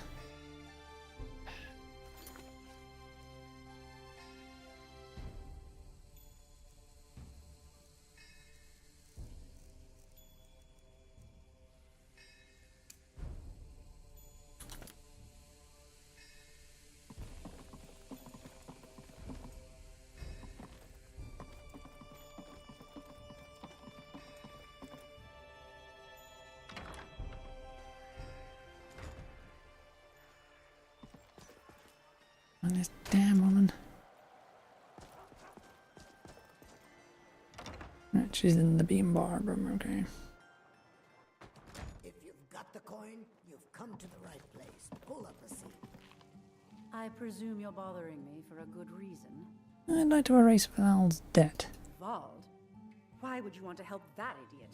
And this damn woman. Right, she's in the beam bar room, okay. If you've got the coin, you've come to the right place. Pull up a seat. I presume you're bothering me for a good reason. I'd like to erase Val's debt. Vald? Why would you want to help that idiot?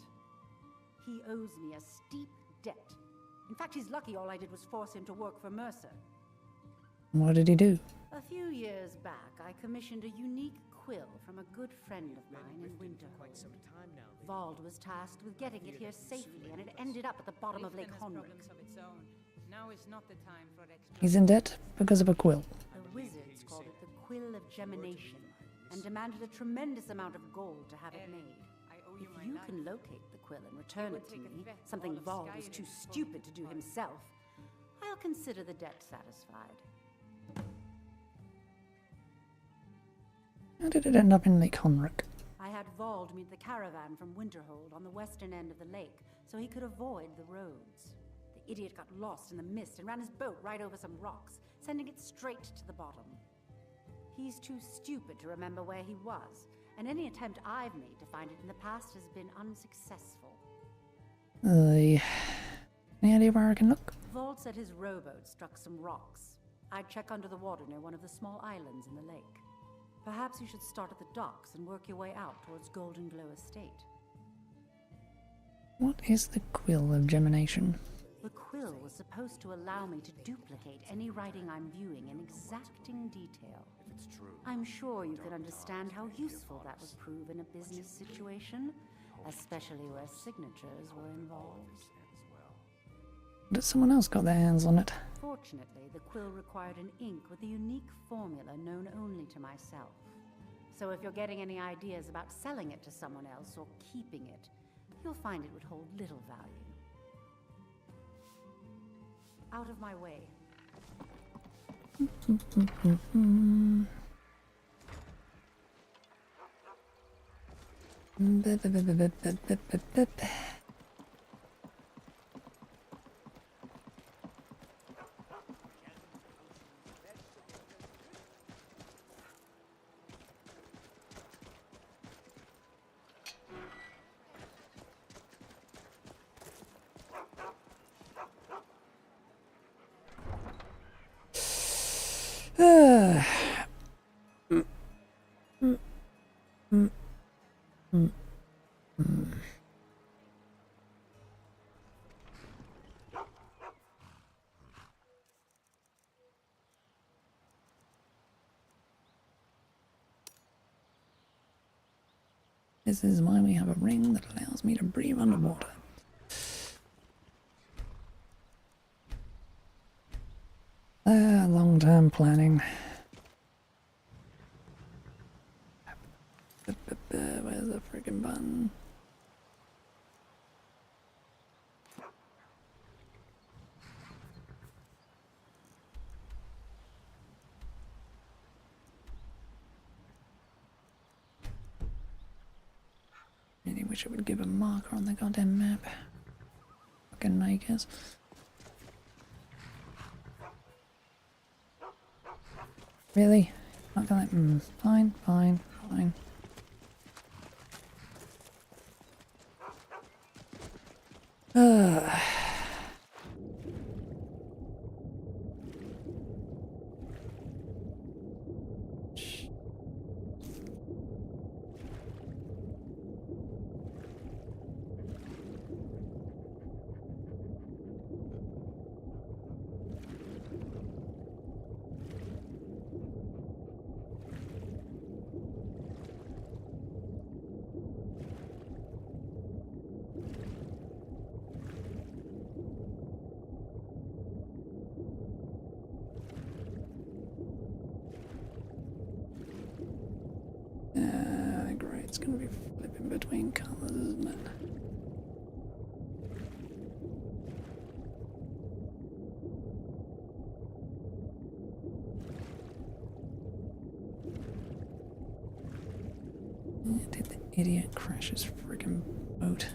He owes me a steep debt. In fact, he's lucky all I did was force him to work for Mercer. What did he do? A few years back, I commissioned a unique quill from a good friend of mine in Winterhold. Vald was tasked with getting it here safely, and it ended up at the bottom of Lake Honric. He's in debt because of a quill. The wizards called it the Quill of Gemination, and demanded a tremendous amount of gold to have it made. If you can locate the quill and return it to me, something Vald was too stupid to do himself, I'll consider the debt satisfied. How did it end up in Lake Honric? I had Vald meet the caravan from Winterhold on the western end of the lake, so he could avoid the roads. The idiot got lost in the mist and ran his boat right over some rocks, sending it straight to the bottom. He's too stupid to remember where he was, and any attempt I've made to find it in the past has been unsuccessful. Any idea where I can look? Vald said his rowboat struck some rocks. I'd check under the water near one of the small islands in the lake. Perhaps you should start at the docks and work your way out towards Golden Glow Estate. What is the Quill of Gemination? The quill was supposed to allow me to duplicate any writing I'm viewing in exacting detail. I'm sure you can understand how useful that would prove in a business situation, especially where signatures were involved. But someone else got their hands on it. Fortunately, the quill required an ink with a unique formula known only to myself. So if you're getting any ideas about selling it to someone else or keeping it, you'll find it would hold little value. Out of my way. This is why we have a ring that allows me to breathe underwater. Long-term planning. Where's the freaking button? wish it would give a marker on the goddamn map. Fucking makers. Really? Not gonna. Fine, fine, fine. Great, it's gonna be flipping between colours, isn't it? Did the idiot crash his friggin' boat?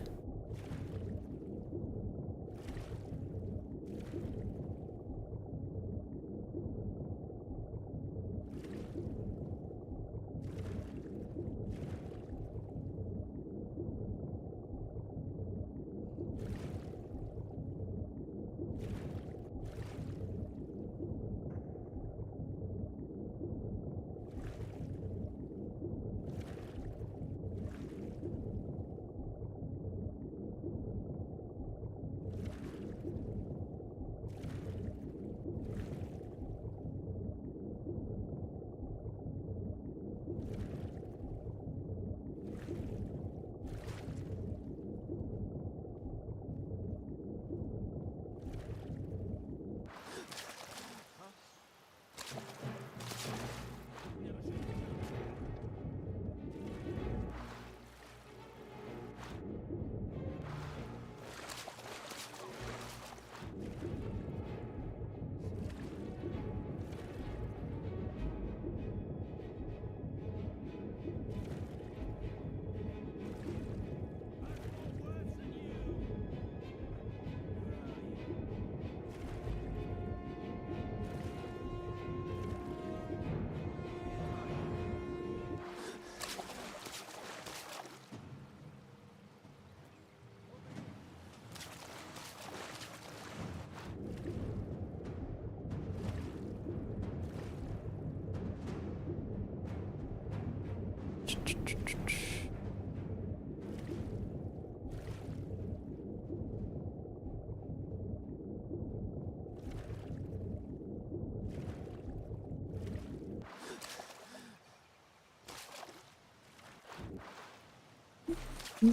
I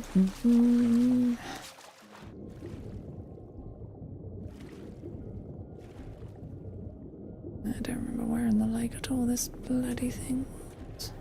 don't remember where in the lake at all this bloody thing was.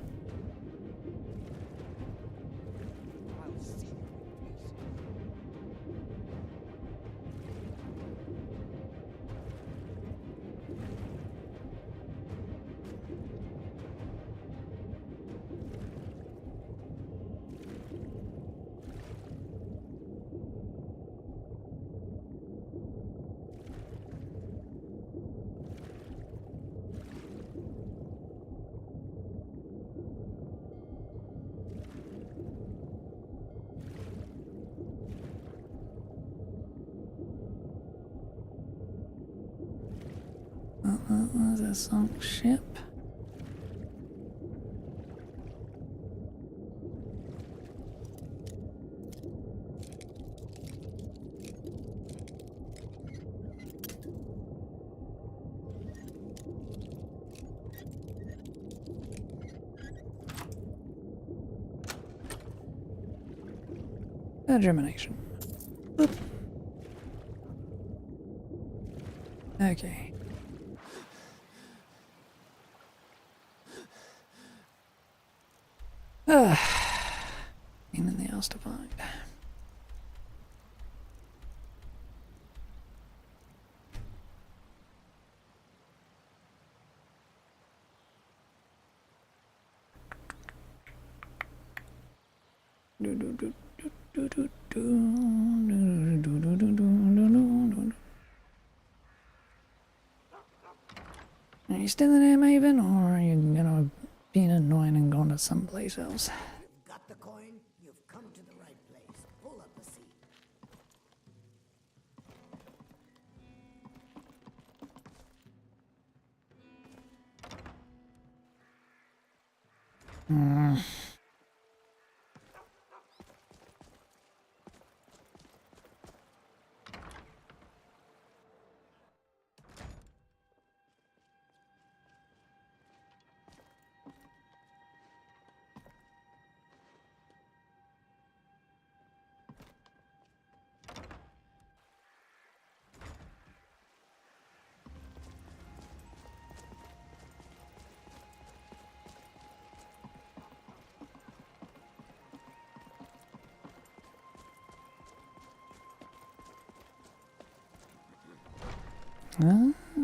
There's a sunk ship. Germination. Boop. Okay. In the ass to find. Are you still in there, Maven, or are you gonna be annoying and gone to someplace else? You've got the coin, you've come to the right place. Pull up a seat.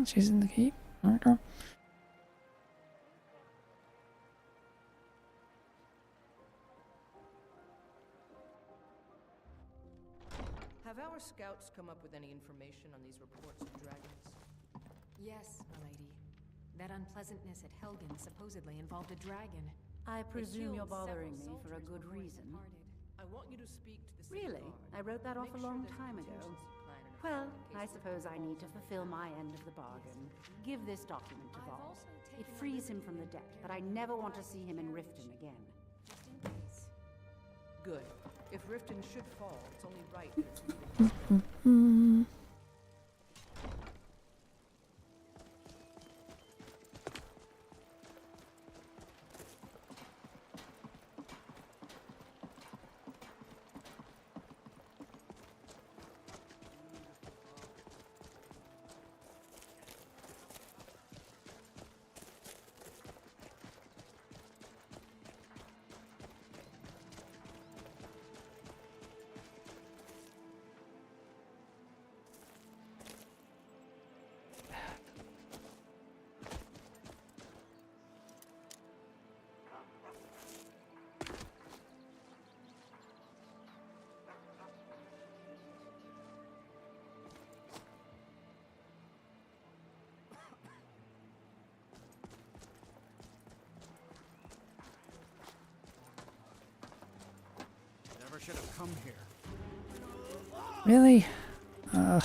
She's in the keep. Alright, girl. Have our scouts come up with any information on these reports of dragons? Yes, milady. That unpleasantness at Helgen supposedly involved a dragon. I presume you're killed bothering me several for a soldiers good before it reason. departed. I want you to speak to the city Really? guard. I wrote that off Make a long sure there's time ago. contingency plan in Well, effect in I case the suppose I need to falls fulfill under my end of the bargain. Give this document to I've Vol. also It taken a frees him liberty from the and debt, prepared but I a never want to private see him in carriage Riften again. Just in case. Good. If Riften should fall, it's only right that it's moving. Never should have come here. Really? Ugh.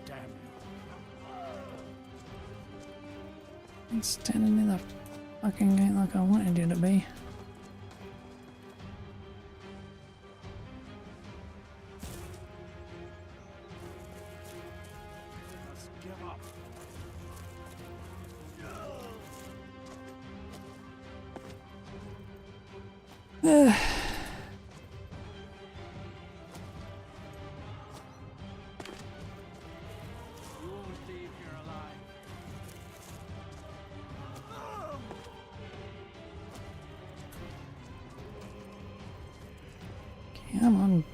Damn you. I'm standing in the fucking gate like I wanted you to be. Just give up. You won't leave here alive. Come on.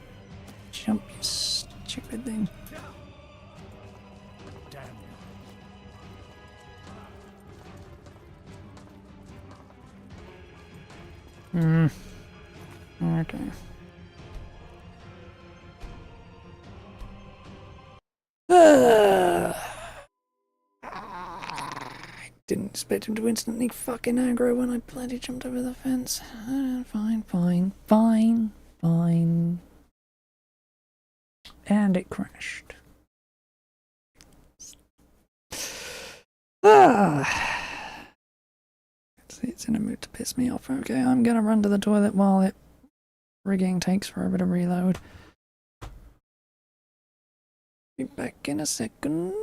Jump, you stupid thing. Damn you. Okay. I didn't expect him to instantly fucking aggro when I bloody jumped over the fence. Fine, fine, fine, fine. And it crashed. It's in a mood to piss me off. Okay, I'm gonna run to the toilet while it rigging takes forever to reload. Be back in a second.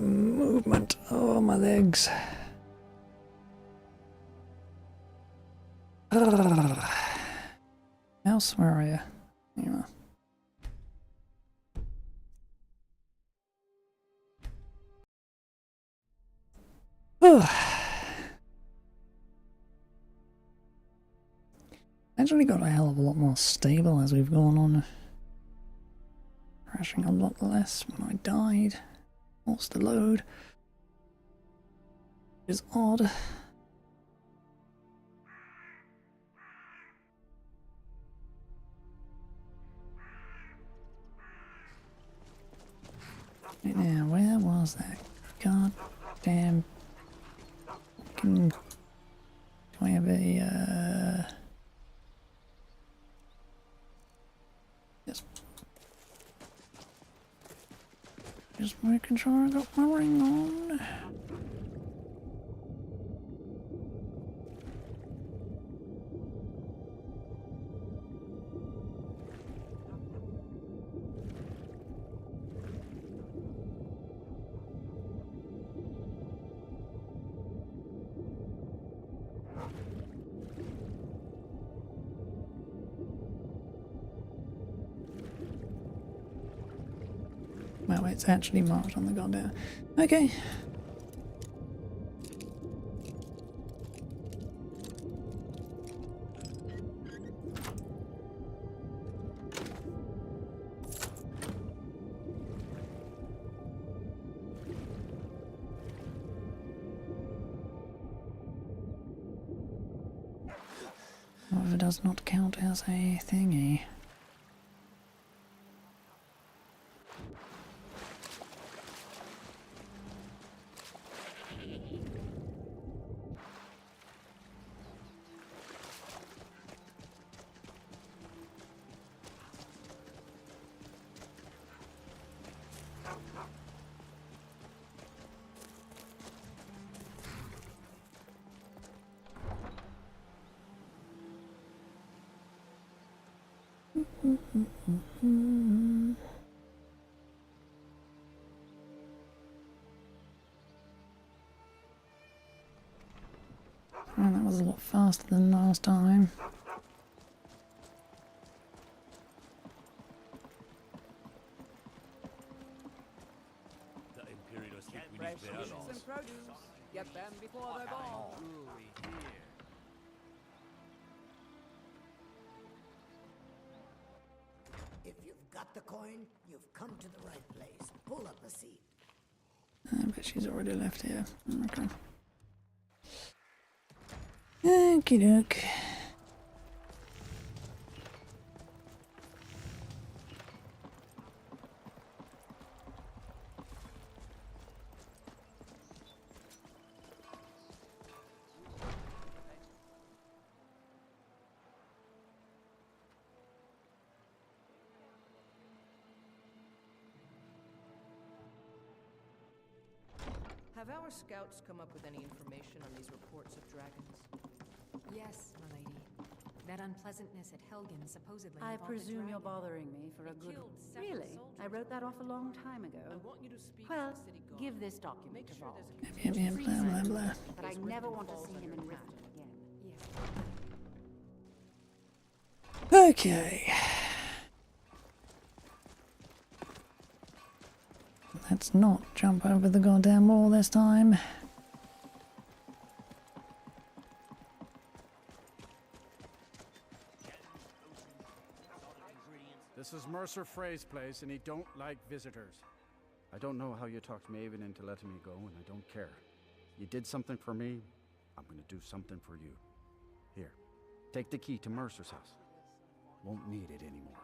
Movement. Oh, my legs. Mouse, where are you? There you are. Actually got a hell of a lot more stable as we've gone on. Crashing a lot less when I died. Lost the load. Which is odd. Now, where was that? God damn. Do I have a, yes. Just making sure I got my ring on. Well, it's actually marked on the goddamn. Okay. However, does not count as a thingy. Oh, that was a lot faster than last time. Get them before they're gone. If you've got the coin, you've come to the right place. Pull up a seat. I bet she's already left here. Okay. Okie doke. Have our scouts come up with any information on these reports of dragons? Yes, my lady. That unpleasantness at Helgen supposedly I involved a presume you're dragon. bothering me for a It good... killed several Really? soldiers. I wrote that off a long time ago. I want you to speak Well, to the city guard. give this document Make to sure Vault. there's a Yep, blah, blah, blah. But I never want to see him in Riften again. Yes. Okay. Let's not jump over the goddamn wall this time. This is Mercer Frey's place, and he don't like visitors. I don't know how you talked Maven into letting me go, and I don't care. You did something for me, I'm gonna do something for you. Here, take the key to Mercer's house. Won't need it anymore.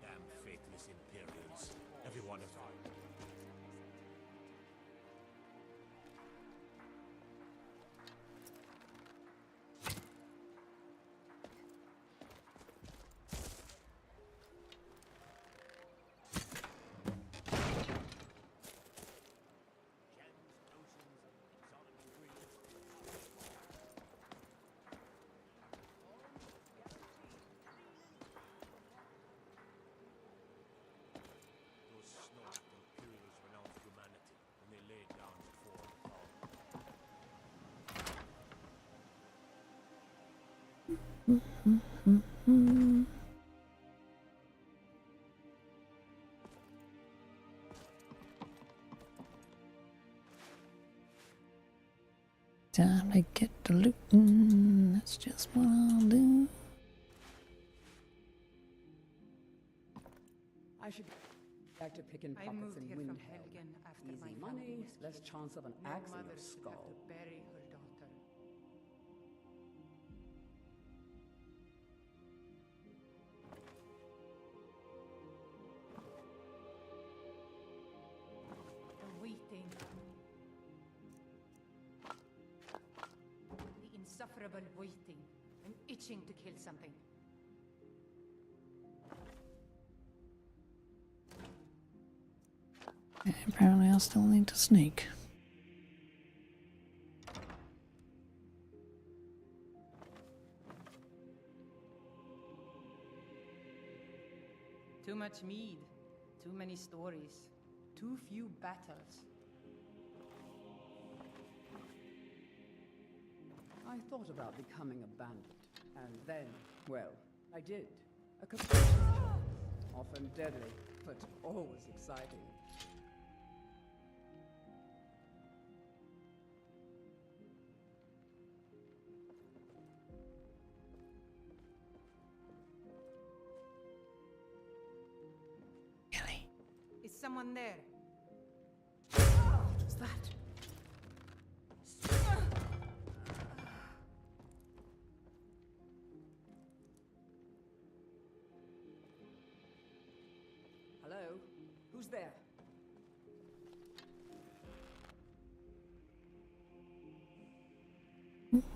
Damn faithless Imperials. Every one of them. Time to get to looting. That's just what I'll do. I should get back to picking pockets in Windhelm. Easy money, less chance of an axe in your skull. Bury her daughter. The waiting. The insufferable waiting. I'm itching to kill something. Apparently I still need to sneak. Too much mead, too many stories, too few battles. I thought about becoming a bandit, and then, well, I did. A capricious job, often deadly, but always exciting. Is someone there? What was that? Hello? Who's there?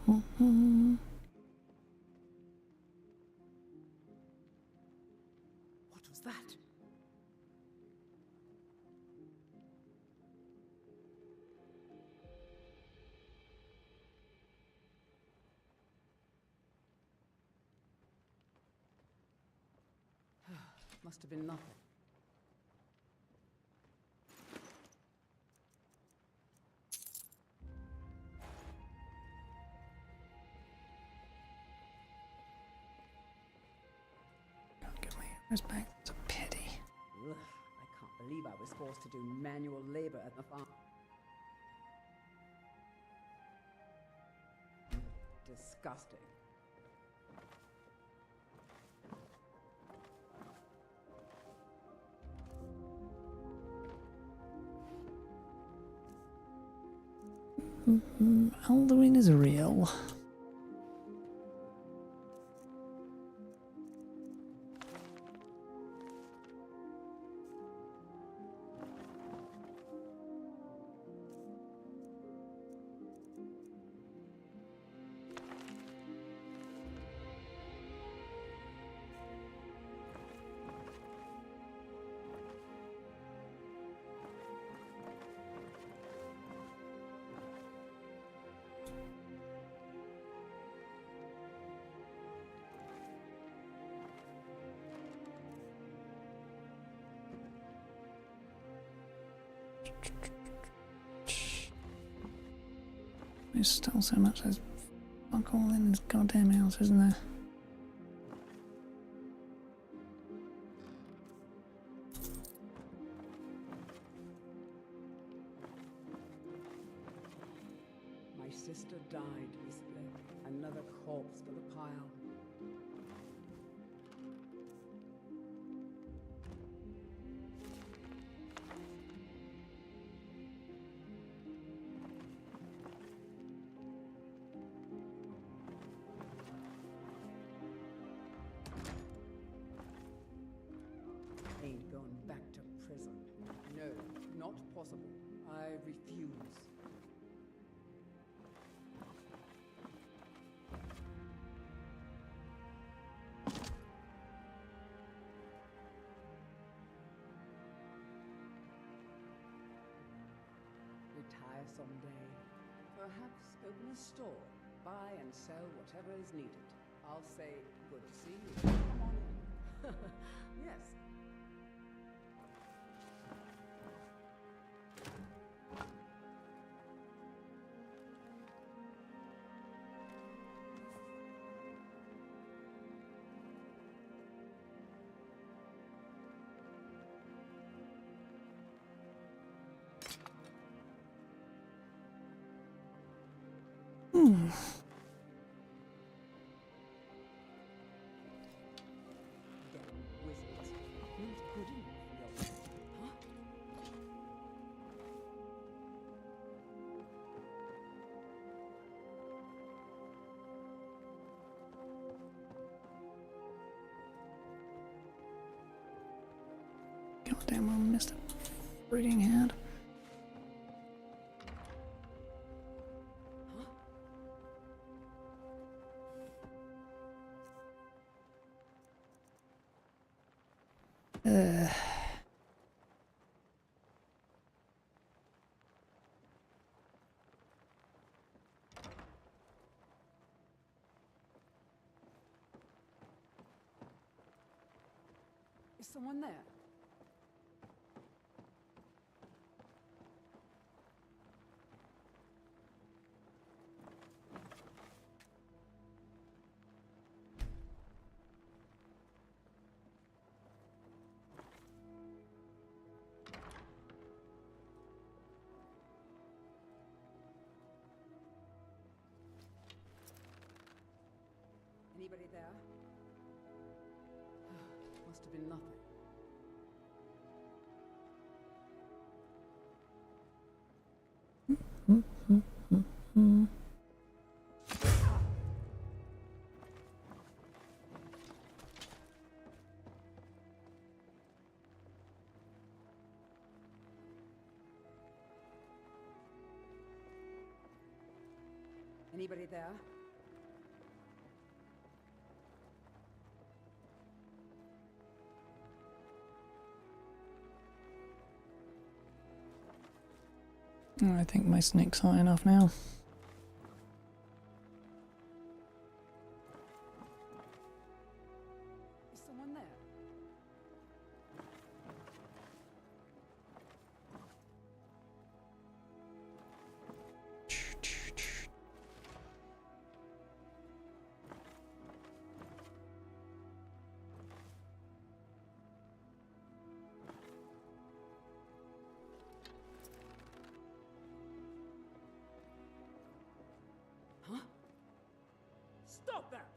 What was that? Must have been nothing. Don't give me respect. It's a pity. Ugh, I can't believe I was forced to do manual labor at the farm. Disgusting. Halloween is real. There's still so much there's fuck all in this goddamn house, isn't there? My sister died recently. Another corpse for the pile. Ain't going back to prison. No, not possible. I refuse. Retire someday. Perhaps open a store. Buy and sell whatever is needed. I'll say, good to see you. Come on in. Yes. Goddamn, I missed a frigging hand. Is someone there? Anybody there? Must have been nothing. Anybody there? I think my snake's high enough now. Is someone there? Huh? Stop that!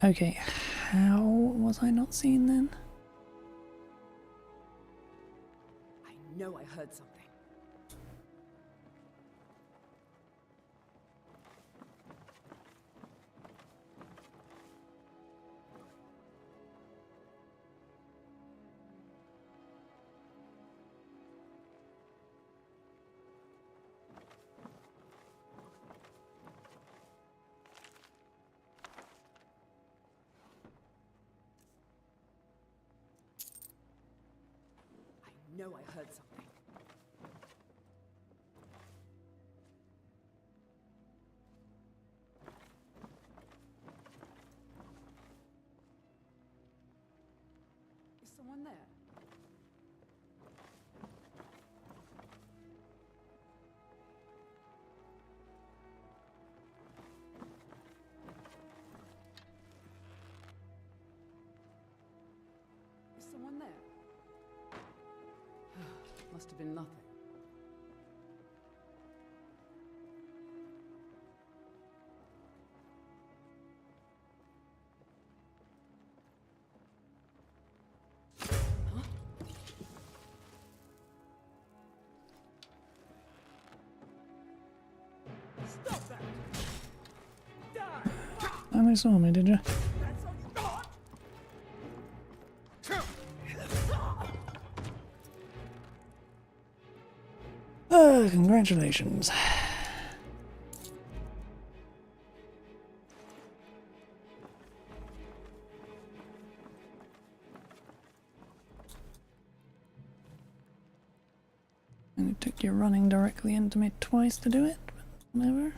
Okay, how was I not seen then? I know I heard something. I know I heard something. Is someone there? Is someone there? Must have been nothing. Huh? Stop that! Die! Only saw me, did you? That's all you got! Congratulations. And it took you running directly into me twice to do it, but whatever.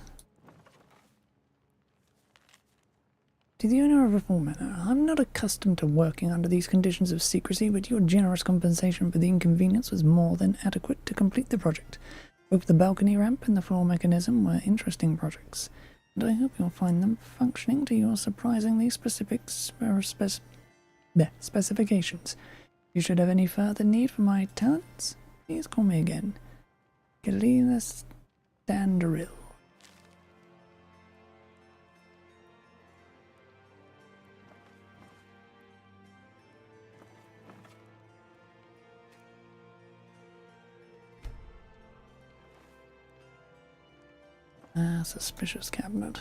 To the owner of a full manor, I'm not accustomed to working under these conditions of secrecy, but your generous compensation for the inconvenience was more than adequate to complete the project. Both the balcony ramp and the floor mechanism were interesting projects, and I hope you'll find them functioning to your surprisingly specific There, specifications. If you should have any further need for my talents, please call me again. Galena Standaril. Suspicious cabinet.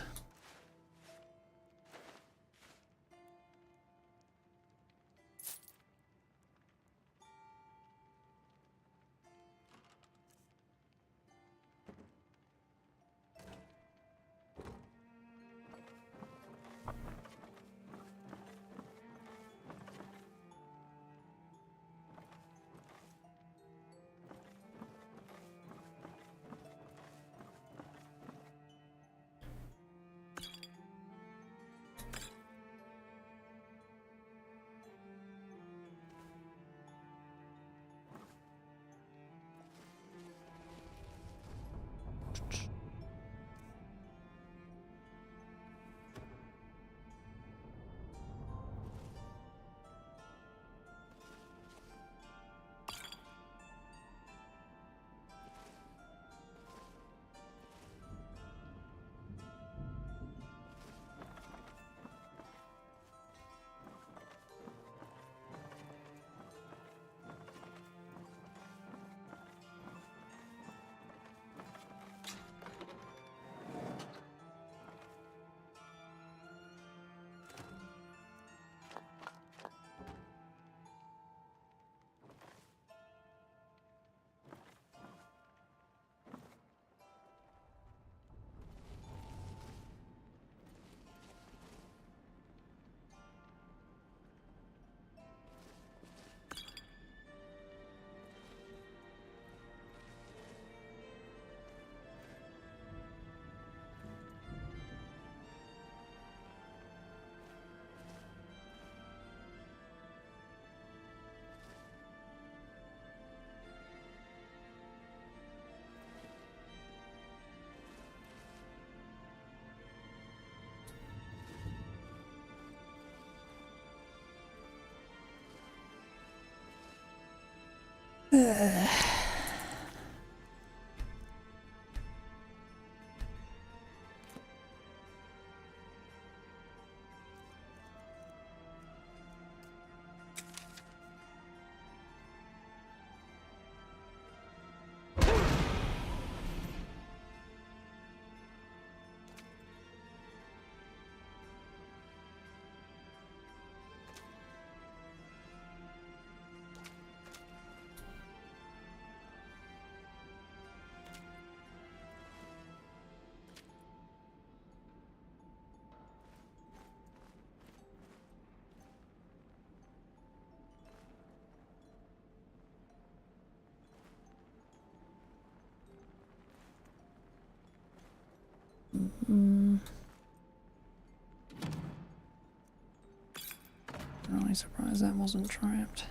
Really surprised that wasn't trapped.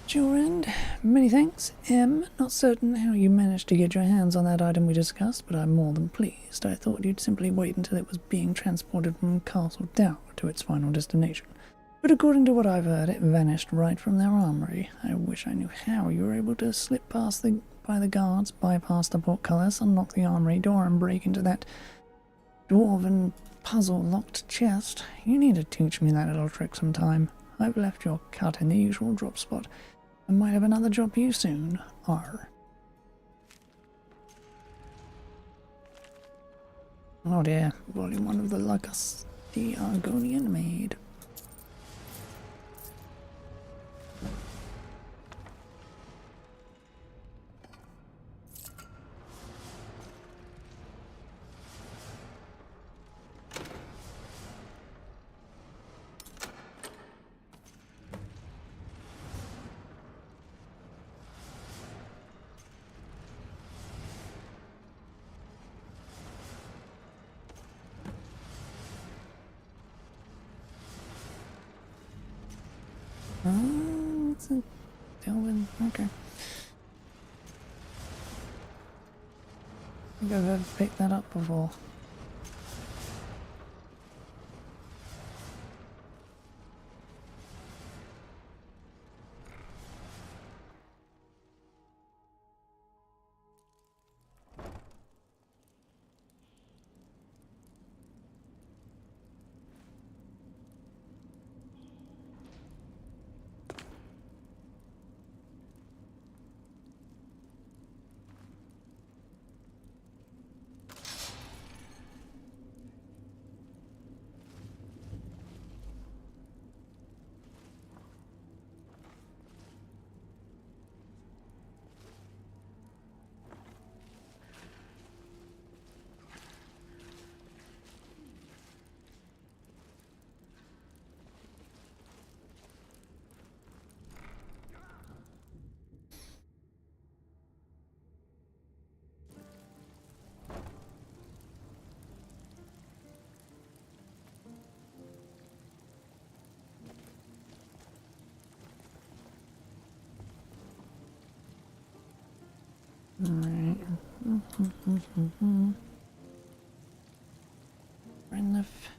At your end, many thanks, M. Not certain how you managed to get your hands on that item we discussed, but I'm more than pleased. I thought you'd simply wait until it was being transported from Castle Dower to its final destination. But according to what I've heard, it vanished right from their armory. I wish I knew how you were able to slip past by the guards, bypass the portcullis, unlock the armory door, and break into that dwarven puzzle-locked chest. You need to teach me that little trick sometime. I've left your cut in the usual drop spot. I might have another job for you soon. R. Oh dear, Volume 1 of the Lucas, the Argonian Maid. Oh, it's a Delvin. Okay. I think I've ever picked that up before. Alright. Enough.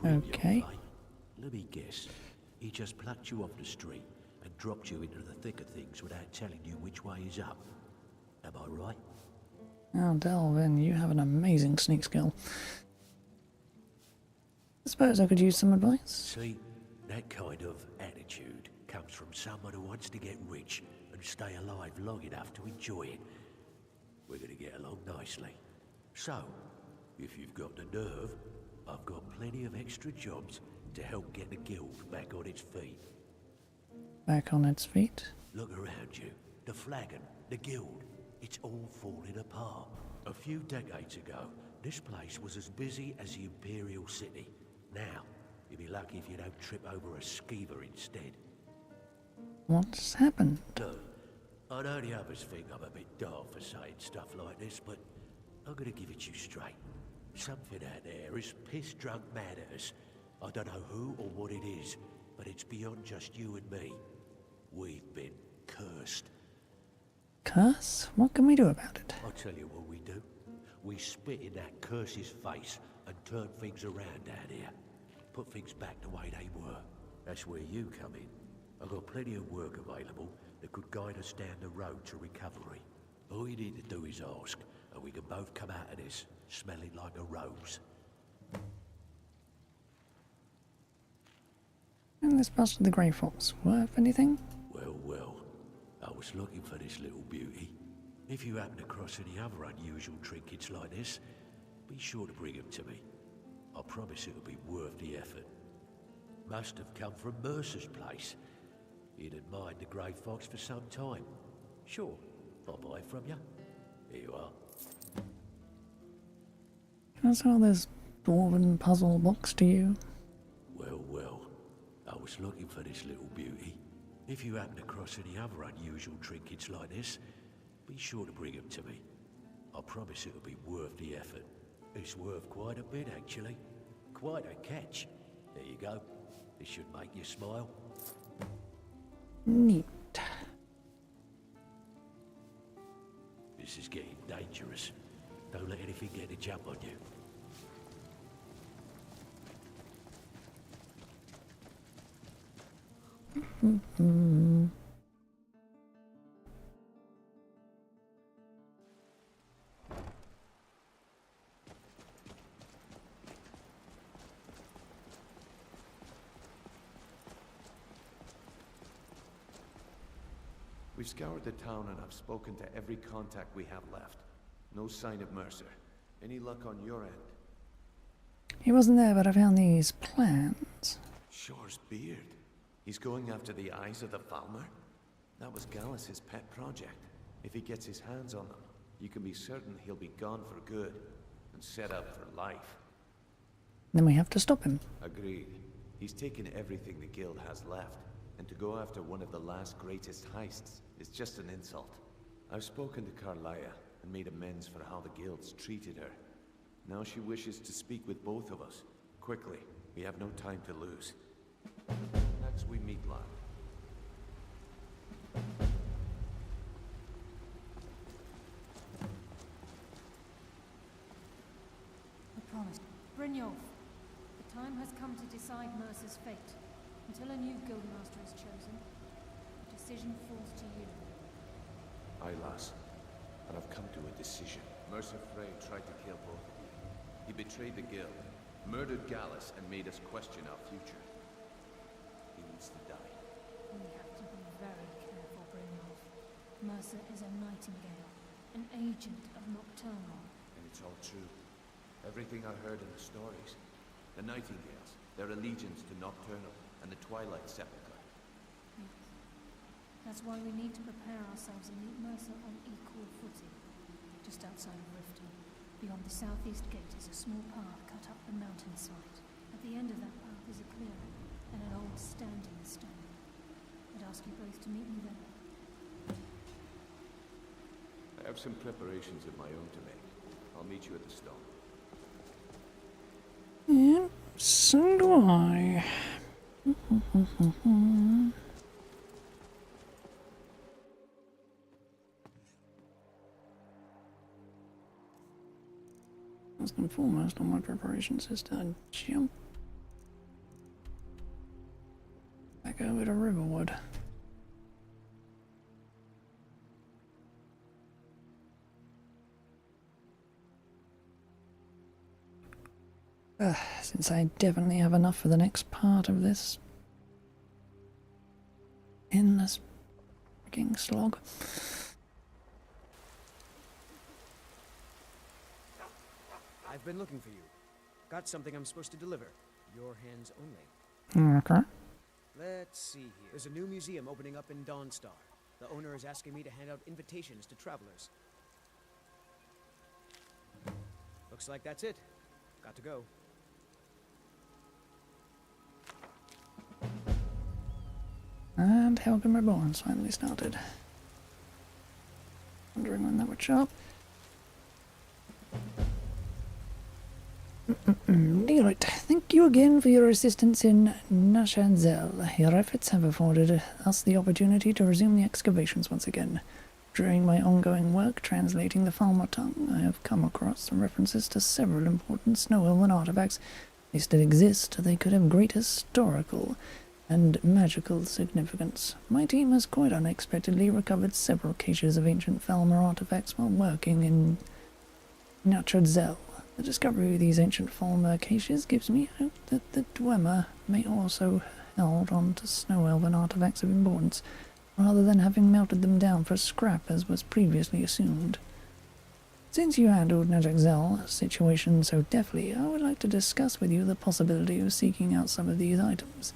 Okay. Let me guess. He just plucked you off the street and dropped you into the thick of things without telling you which way is up. Am I right? Oh, Delvin, you have an amazing sneak skill. I suppose I could use some advice. See, that kind of attitude comes from someone who wants to get rich and stay alive long enough to enjoy it. We're going to get along nicely. So, if you've got the nerve, I've got plenty of extra jobs to help get the guild back on its feet. Back on its feet? Look around you. The flagon, the guild, it's all falling apart. A few decades ago, this place was as busy as the Imperial City. Now, you'd be lucky if you don't trip over a skeever instead. What's happened? Look, I know the others think I'm a bit daft for saying stuff like this, but I'm gonna give it you straight. Something out there is piss-drunk mad at us. I don't know who or what it is, but it's beyond just you and me. We've been cursed. Curse? What can we do about it? I'll tell you what we do. We spit in that curse's face and turn things around down here. Put things back the way they were. That's where you come in. I've got plenty of work available that could guide us down the road to recovery. All you need to do is ask, and we can both come out of this smelling like a rose. And this bust of the Grey Fox worth anything? Well, I was looking for this little beauty. If you happen across any other unusual trinkets like this, be sure to bring them to me. I promise it'll be worth the effort. Must have come from Mercer's place. He'd admired the Grey Fox for some time. Sure, I'll buy it from you. Here you are. Can I sell this dwarven puzzle box to you? Well, I was looking for this little beauty. If you happen across any other unusual trinkets like this, be sure to bring them to me. I promise it'll be worth the effort. It's worth quite a bit, actually. Quite a catch. There you go. This should make you smile. Neat. This is getting dangerous. Don't let anything get a jump on you. We've scoured the town and I've spoken to every contact we have left. No sign of Mercer. Any luck on your end? He wasn't there, but I found these plans. Shore's beard. He's going after the eyes of the Falmer? That was Gallus's pet project. If he gets his hands on them, you can be certain he'll be gone for good and set up for life. Then we have to stop him. Agreed. He's taken everything the guild has left, and to go after one of the last greatest heists is just an insult. I've spoken to Carlia and made amends for how the guild's treated her. Now she wishes to speak with both of us. Quickly, we have no time to lose. Next we meet, lad. I promise. Brynjolf, the time has come to decide Mercer's fate. Until a new guildmaster is chosen, the decision falls to you. Aye, lass. But I've come to a decision. Mercer Frey tried to kill both of you. He betrayed the guild, murdered Gallus, and made us question our future. He needs to die. We have to be very careful, Brynjolf. Mercer is a nightingale, an agent of Nocturnal. And it's all true. Everything I heard in the stories. The nightingales, their allegiance to Nocturnal, and the Twilight Sepulchre. Yes. That's why we need to prepare ourselves and meet Mercer on equal footing. Just outside of Riften, beyond the southeast gate is a small path cut up the mountainside. At the end of that path is a clearing, and an old standing stone. I'd ask you both to meet me there. I have some preparations of my own to make. I'll meet you at the stone. Yeah, so do I. First and foremost on my preparations is to jump back over to Riverwood. Since I definitely have enough for the next part of this endless freaking slog. I've been looking for you. Got something I'm supposed to deliver. Your hands only. Okay. Let's see here. There's a new museum opening up in Dawnstar. The owner is asking me to hand out invitations to travelers. Looks like that's it. Got to go. And Helgen Reborn's finally started. Wondering when that would show up. Right. Thank you again for your assistance in Nashanzel. Your efforts have afforded us the opportunity to resume the excavations once again. During my ongoing work translating the Falmer tongue, I have come across some references to several important snow elven artifacts. They still exist. They could have great historical and magical significance. My team has quite unexpectedly recovered several caches of ancient Falmer artifacts while working in Nachardzel. The discovery of these ancient Falmer caches gives me hope that the Dwemer may also hold on to snow elven artifacts of importance, rather than having melted them down for scrap as was previously assumed. Since you handled Nachardzel's situation so deftly, I would like to discuss with you the possibility of seeking out some of these items.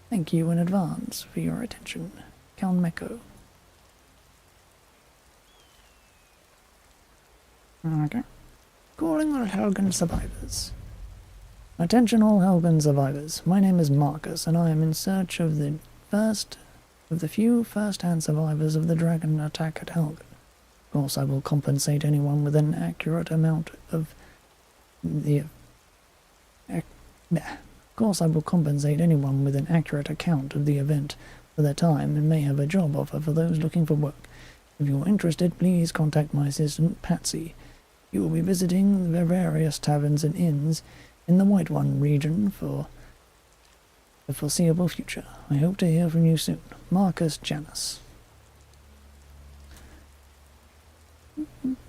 Thank you in advance for your attention. Count Meko. Okay. Calling all Helgen survivors. Attention all Helgen survivors. My name is Marcus, and I am in search of the few first-hand survivors of the dragon attack at Helgen. Of course, I will compensate anyone with an accurate amount of the... Of course, I will compensate anyone with an accurate account of the event for their time and may have a job offer for those looking for work. If you're interested, please contact my assistant, Patsy. You will be visiting the various taverns and inns in the White One region for the foreseeable future. I hope to hear from you soon. Marcus Janus. Where's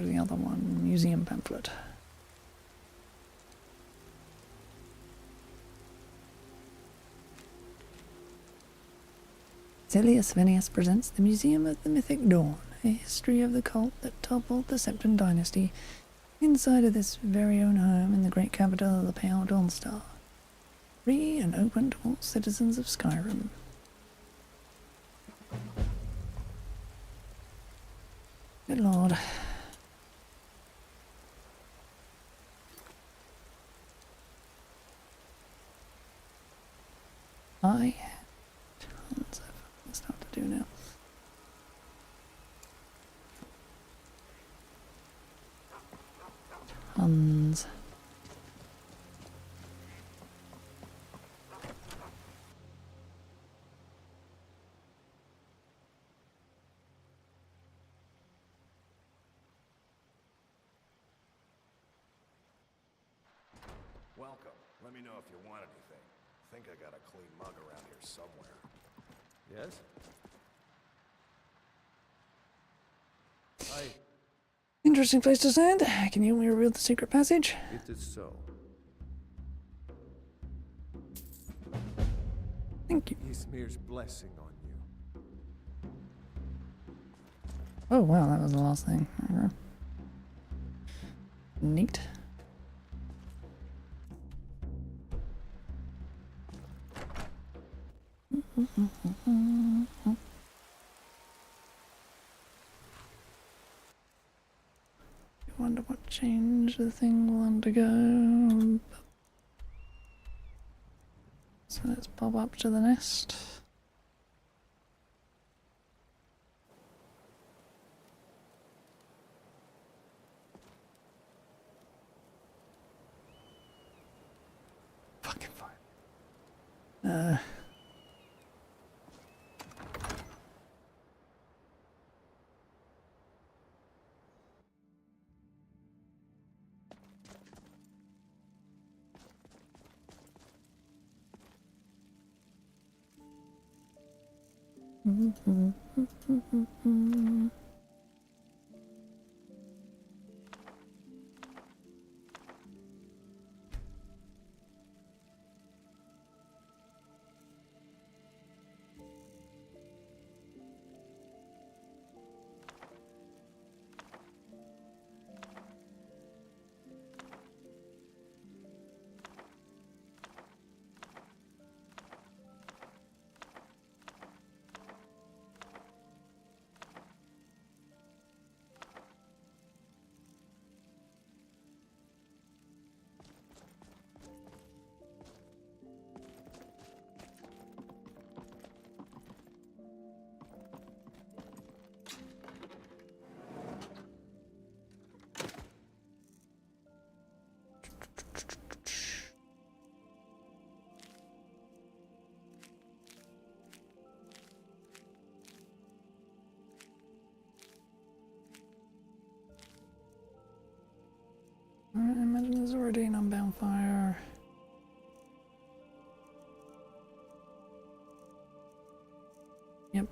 the other one? Museum pamphlet. Celius Venius presents the Museum of the Mythic Dawn, a history of the cult that toppled the Septon dynasty inside of this very own home in the great capital of the Pale Dawn Star. Free and open to all citizens of Skyrim. Good lord. I have tons of stuff to do now. Tons. Welcome. Let me know if you want anything. I think I got a clean mug around here somewhere. Yes? Interesting place to stand. Can you help me reveal the secret passage? It is so. Thank you. Ismir's blessing on you. Oh wow, that was the last thing. Okay. Neat. I wonder what change the thing will undergo. So let's pop up to the nest. Fucking fine. is already an unbound fire. Yep.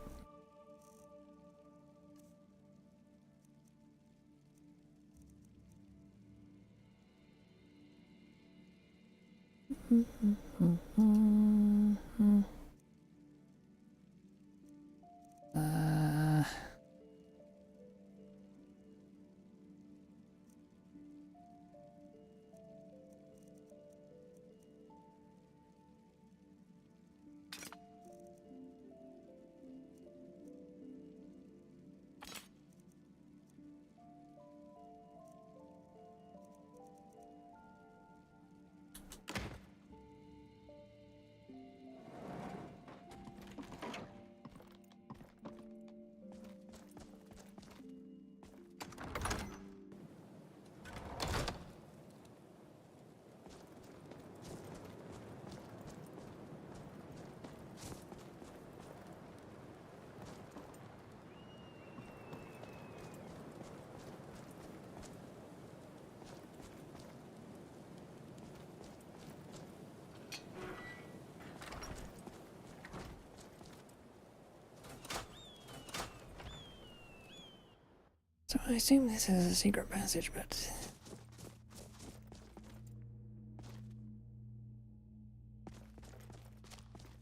So I assume this is a secret passage, but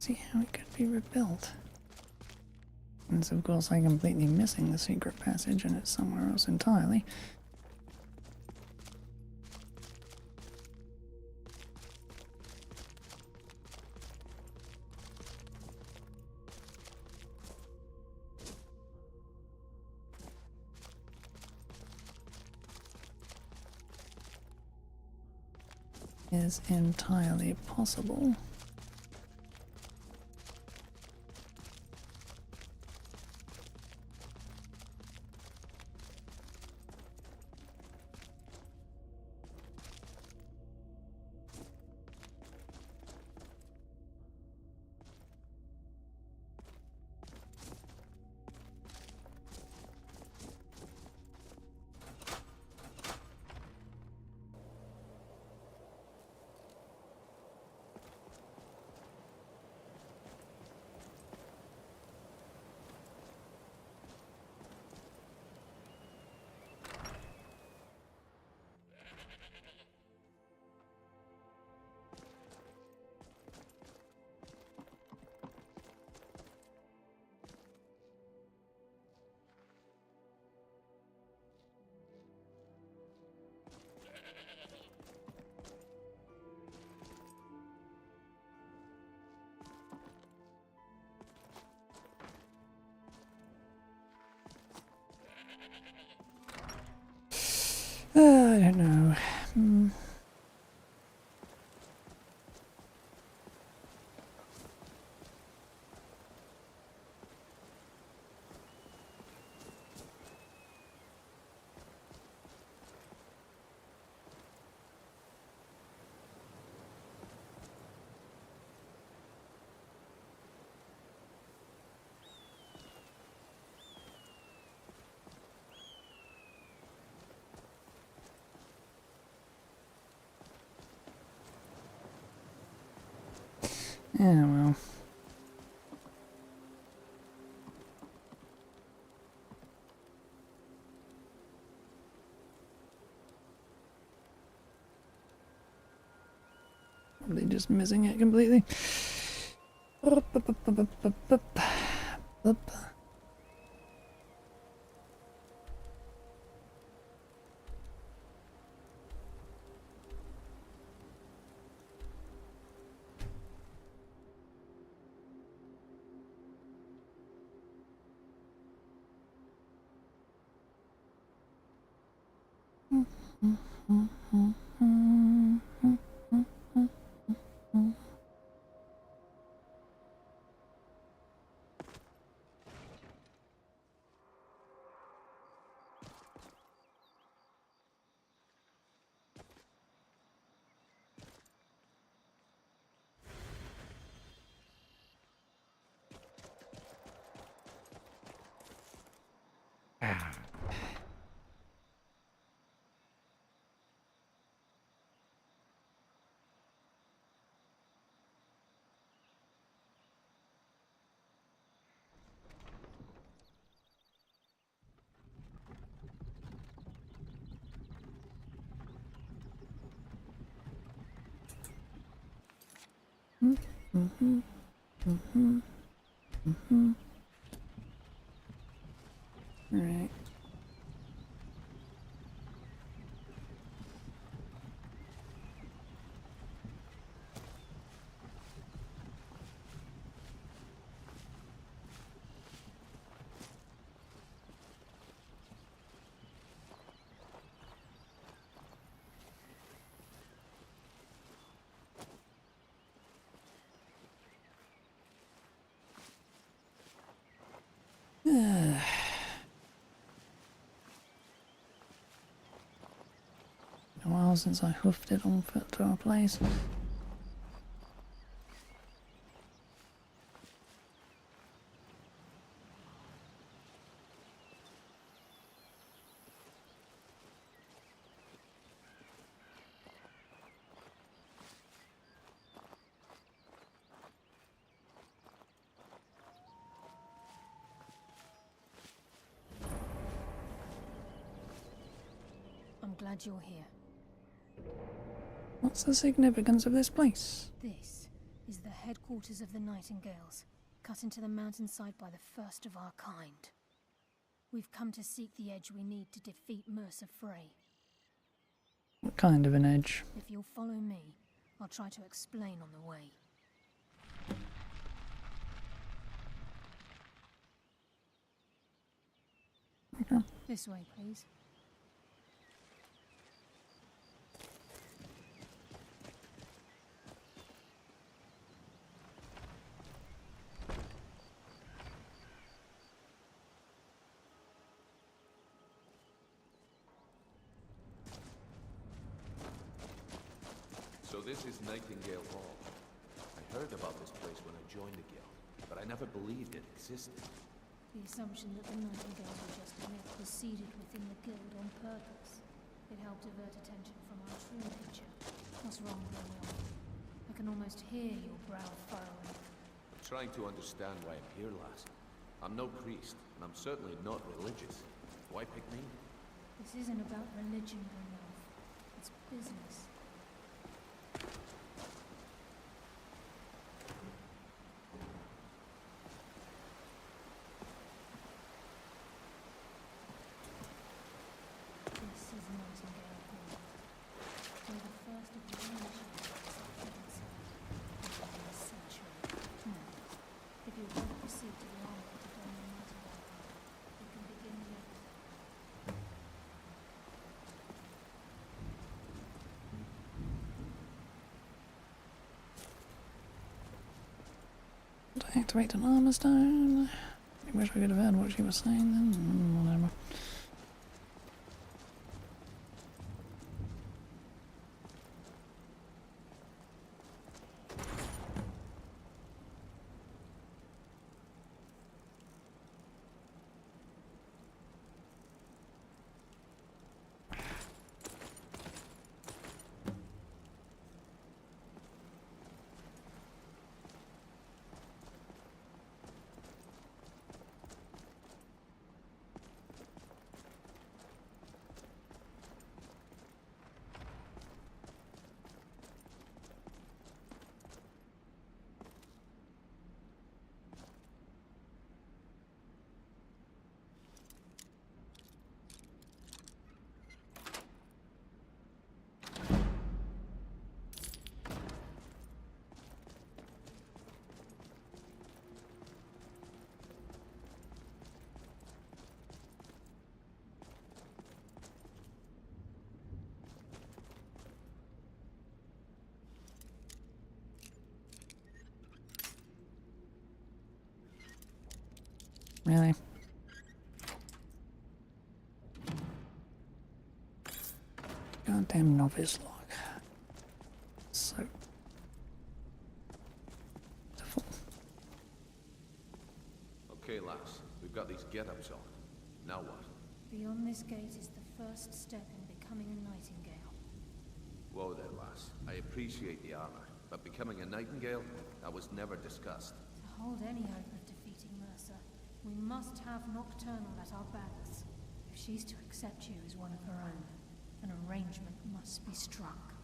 see how it could be rebuilt. And so of course I'm completely missing the secret passage and it's somewhere else entirely. Is entirely possible. I don't know. Yeah, well. Probably just missing it completely. Right. A while since I hoofed it on foot to our place. I'm glad you're here. What's the significance of this place? This is the headquarters of the Nightingales, cut into the mountainside by the first of our kind. We've come to seek the edge we need to defeat Mercer Frey. What kind of an edge? If you'll follow me, I'll try to explain on the way. Okay. This way, please. So this is Nightingale Hall. I heard about this place when I joined the guild, but I never believed it existed. The assumption that the Nightingales were just a myth was seeded within the guild on purpose. It helped divert attention from our true nature. What's wrong, Daniel? I can almost hear your brow furrowing. I'm trying to understand why I'm here, lass. I'm no priest, and I'm certainly not religious. Why pick me? This isn't about religion, Daniel. It's business. This is Nightingale Hall. We're the first of the Nightingales in a century. If you want to proceed to the armory to don the Nightingale Hall, we can begin the effort. Activate an armor stone. I wish I could have heard what she was saying then. Whatever. Really? Goddamn novice log. So pitiful. Okay, lass. We've got these get-ups on. Now what? Beyond this gate is the first step in becoming a Nightingale. Whoa there, lass. I appreciate the armor, but becoming a Nightingale? That was never discussed. To hold any hope of defeating Mercer, we must have Nocturnal at our backs. If she's to accept you as one of her own, an arrangement must be struck.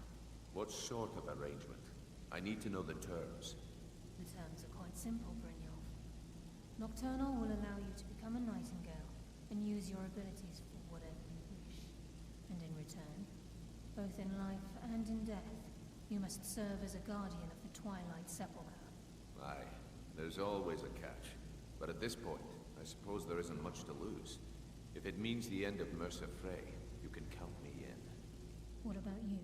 What sort of arrangement? I need to know the terms. The terms are quite simple, Brynjolf. Nocturnal will allow you to become a nightingale and use your abilities for whatever you wish. And in return, both in life and in death, you must serve as a guardian of the Twilight Sepulchre. Aye, there's always a catch. But at this point, I suppose there isn't much to lose. If it means the end of Mercer Frey, you can count me in. What about you?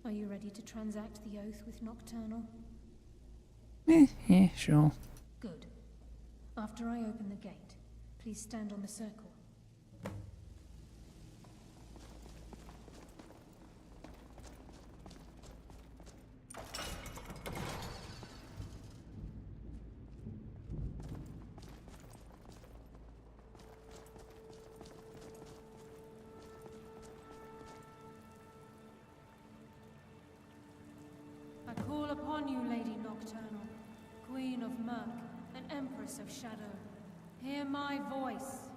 Are you ready to transact the oath with Nocturnal? Yeah, sure. Good. After I open the gate, please stand on the circle. I call upon you, Lady Nocturnal, Queen of Murk and Empress of Shadow. Hear my voice.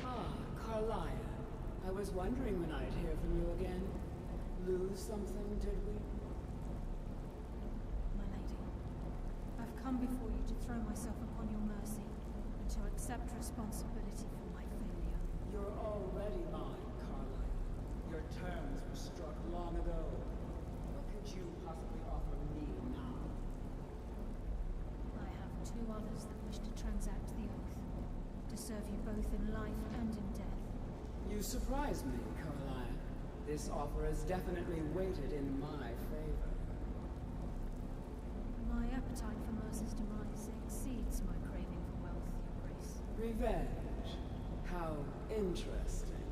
Ah, Carlia. I was wondering when I'd hear from you again. Lose something, did we? My lady, I've come before you to throw myself upon your mercy and to accept responsibility for my failure. You're already mine, Carlia. Your terms were struck long ago. What could you possibly offer me now? I have two others that wish to transact the oath, to serve you both in life and in death. You surprise me, Carlia. This offer is definitely weighted in my favor. My appetite for Mercer's demise exceeds my craving for wealth, Your Grace. Revenge. How interesting.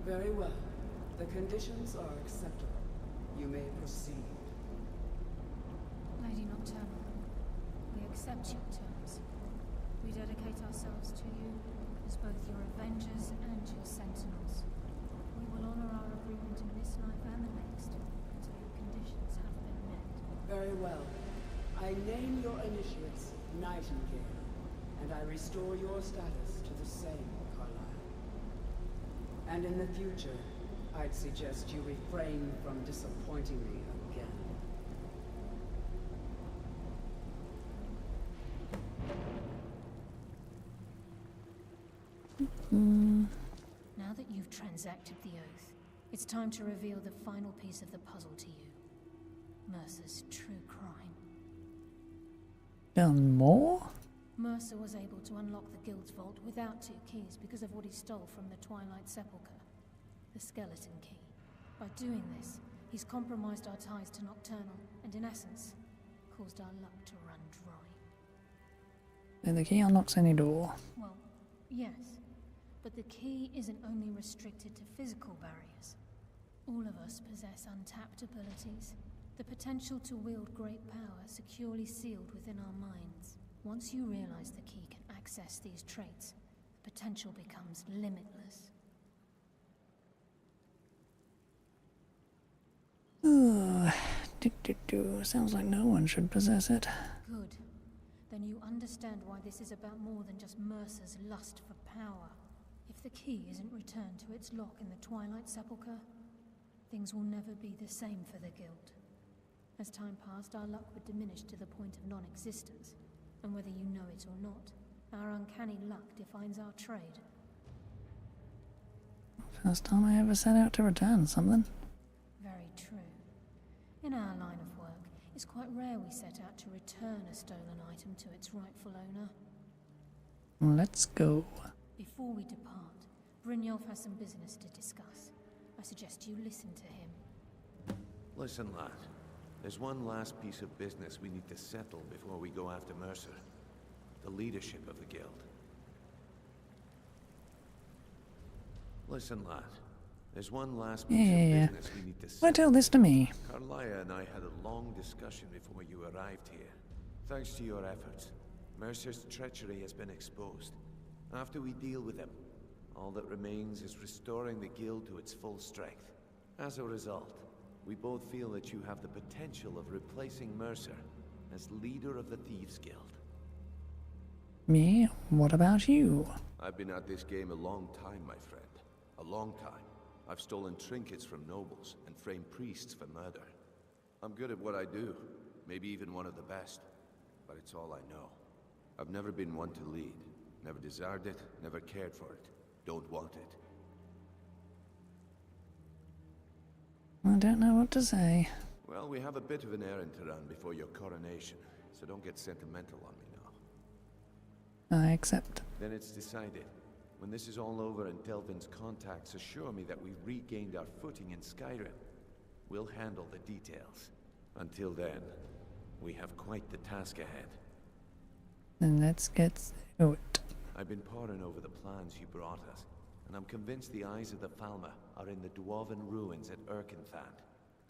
Very well. The conditions are acceptable. You may proceed. Lady Nocturnal, we accept your terms. We dedicate ourselves to you as both your avengers and your sentinels. We will honor our agreement in this life and the next until your conditions have been met. Very well. I name your initiates Nightingale, and I restore your status to the same, Carlisle. And in the future, I'd suggest you refrain from disappointing me again. Now that you've transacted the oath, it's time to reveal the final piece of the puzzle to you. Mercer's true crime. Done more? Mercer was able to unlock the Guild's vault without 2 keys because of what he stole from the Twilight Sepulchre. The skeleton key. By doing this, he's compromised our ties to Nocturnal, and in essence, caused our luck to run dry. And the key unlocks any door. Well, yes. But the key isn't only restricted to physical barriers. All of us possess untapped abilities. The potential to wield great power securely sealed within our minds. Once you realize the key can access these traits, the potential becomes limitless. Ooh, sounds like no one should possess it. Good. Then you understand why this is about more than just Mercer's lust for power. If the key isn't returned to its lock in the Twilight Sepulchre, things will never be the same for the Guild. As time passed, our luck would diminish to the point of non-existence, and whether you know it or not, our uncanny luck defines our trade. First time I ever set out to return something. Very true. In our line of work, it's quite rare we set out to return a stolen item to its rightful owner. Let's go. Before we depart, Brynjolf has some business to discuss. I suggest you listen to him. Listen, lad. There's one last piece of business we need to settle before we go after Mercer. The leadership of the Guild. Listen, lad. There's one last piece of business we need to settle. Why tell this to me? Carlia and I had a long discussion before you arrived here. Thanks to your efforts, Mercer's treachery has been exposed. After we deal with him, all that remains is restoring the Guild to its full strength. As a result, we both feel that you have the potential of replacing Mercer as leader of the Thieves Guild. Me? What about you? I've been at this game a long time, my friend. A long time. I've stolen trinkets from nobles and framed priests for murder. I'm good at what I do, maybe even one of the best, but it's all I know. I've never been one to lead, never desired it, never cared for it, don't want it. I don't know what to say. Well, we have a bit of an errand to run before your coronation, so don't get sentimental on me now. I accept. Then it's decided. When this is all over and Delvin's contacts assure me that we've regained our footing in Skyrim, we'll handle the details. Until then, we have quite the task ahead. Then let's get to it. I've been poring over the plans you brought us, and I'm convinced the eyes of the Falmer are in the dwarven ruins at Erkenthand.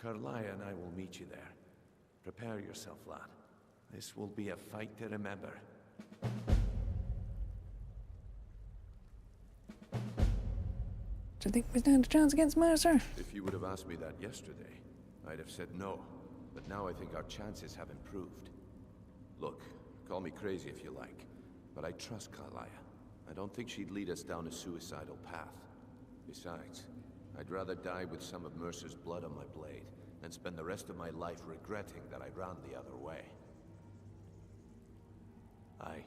Karlaya and I will meet you there. Prepare yourself, lad. This will be a fight to remember. Do you think we stand a chance against Mercer? If you would have asked me that yesterday, I'd have said no. But now I think our chances have improved. Look, call me crazy if you like, but I trust Karlaya. I don't think she'd lead us down a suicidal path. Besides, I'd rather die with some of Mercer's blood on my blade than spend the rest of my life regretting that I ran the other way. Aye,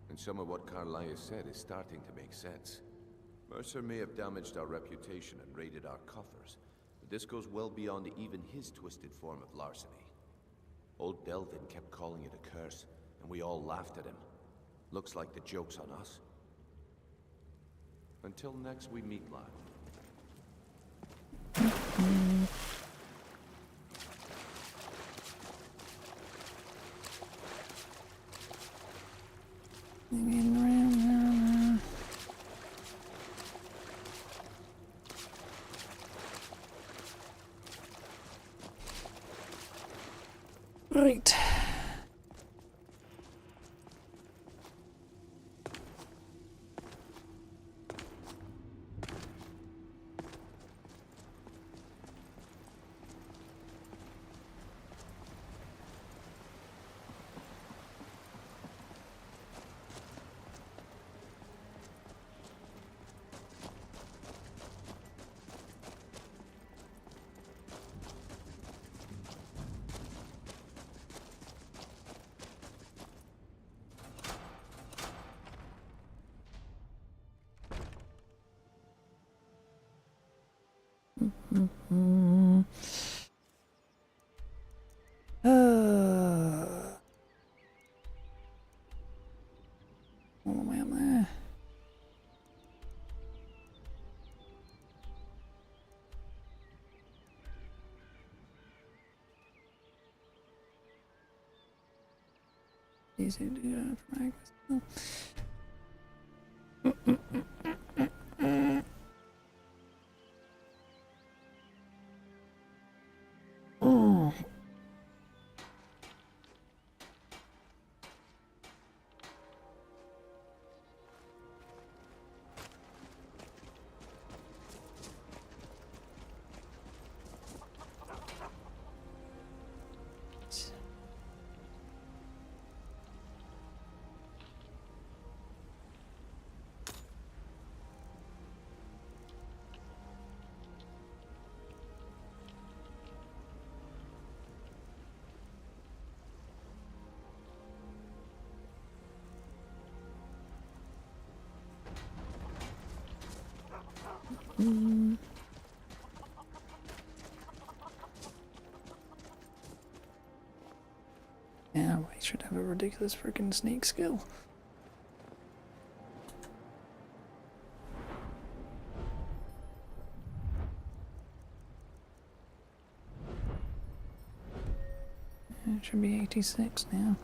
and some of what Karlaya said is starting to make sense. Mercer may have damaged our reputation and raided our coffers, but this goes well beyond even his twisted form of larceny. Old Delvin kept calling it a curse, and we all laughed at him. Looks like the joke's on us. Until next we meet, lad. Right. All the way up there. Easy to do that for my Oh. Yeah, we should have a ridiculous freaking sneak skill. It should be 86 now.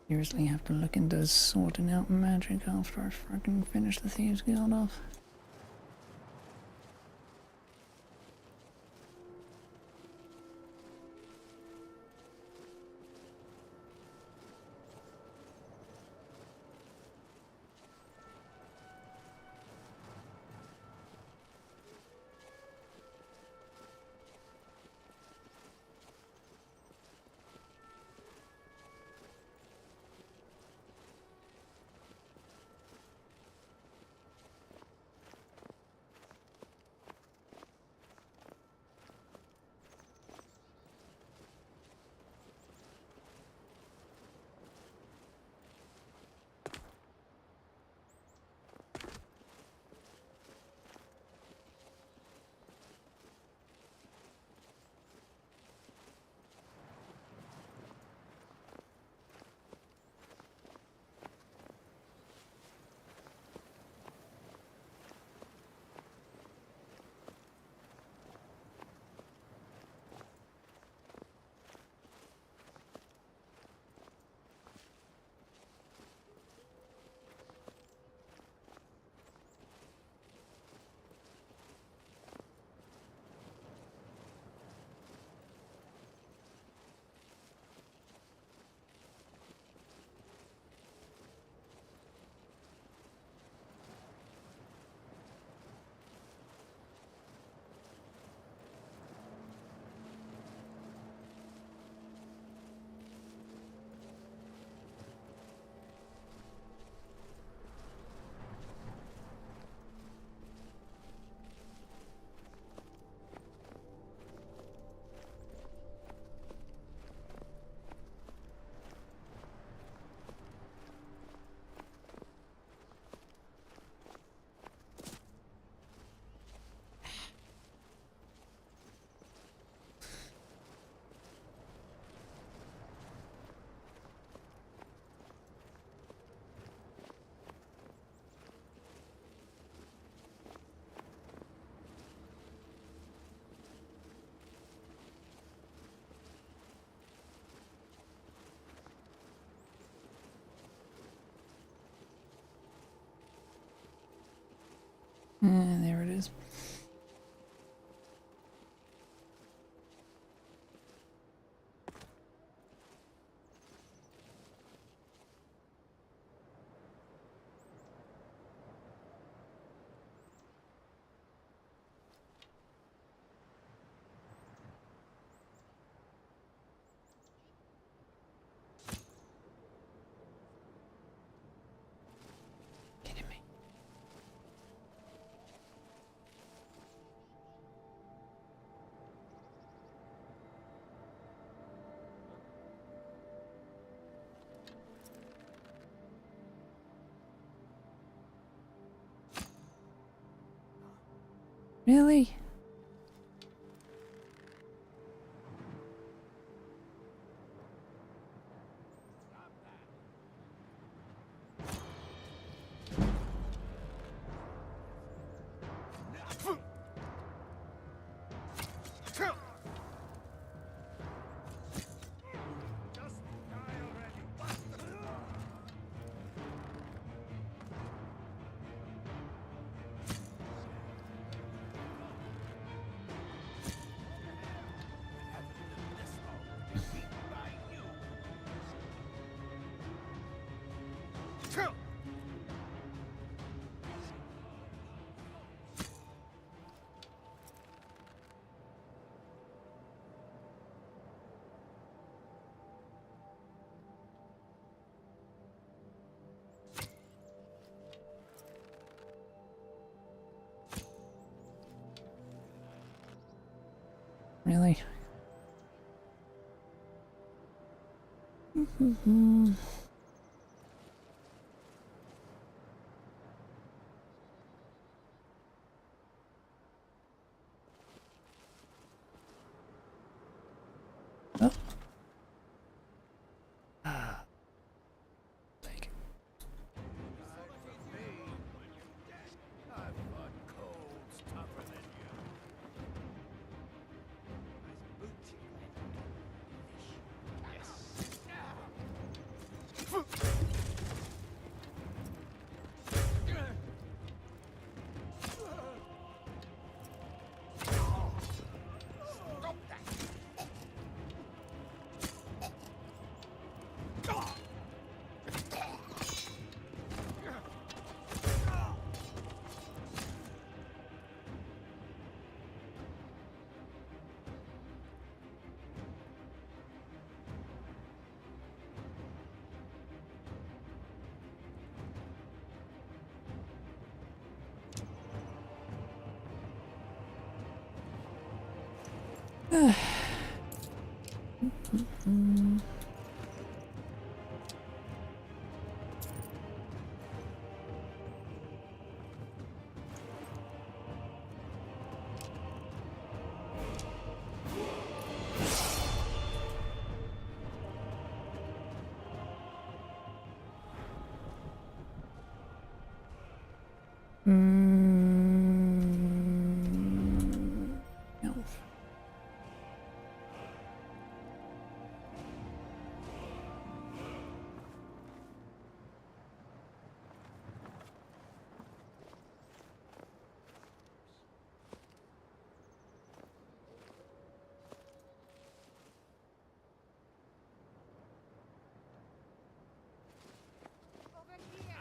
Seriously have to look into sorting out magic after I fucking finish the Thieves Guild off. There it is. Really? Really? Oh. Take it. I've fought colds tougher than you. Elf.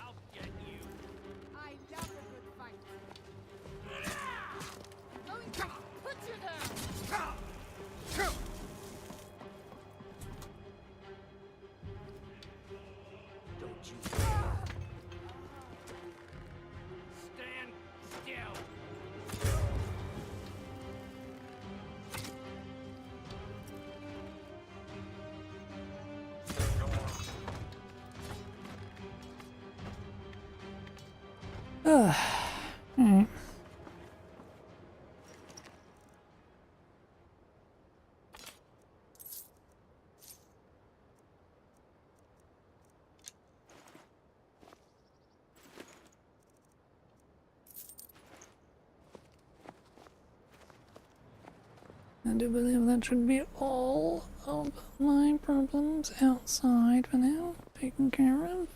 I'll get you. I love a good fight. Going to put you down. Don't you Stand still. Alright. I do believe that should be all of my problems outside for now, taken care of.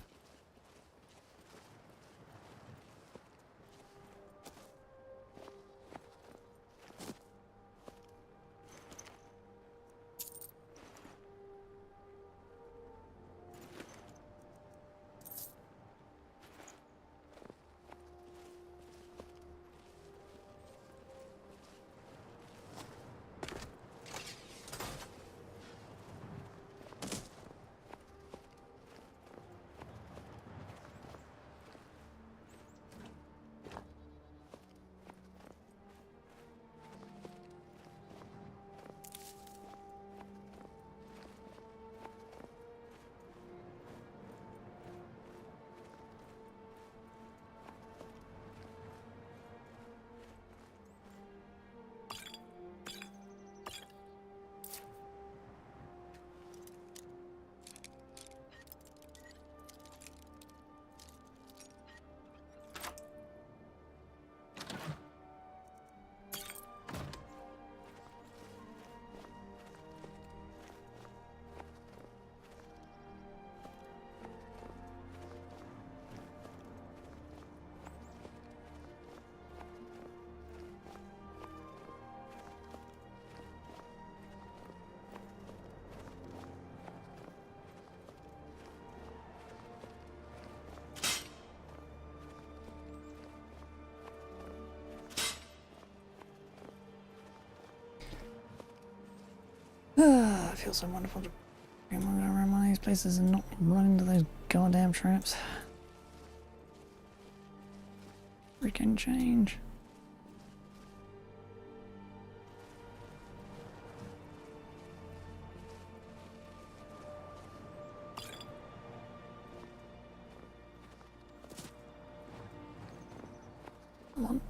It feels so wonderful to be able to go around one of these places and not run into those goddamn traps. Freaking change. Come on.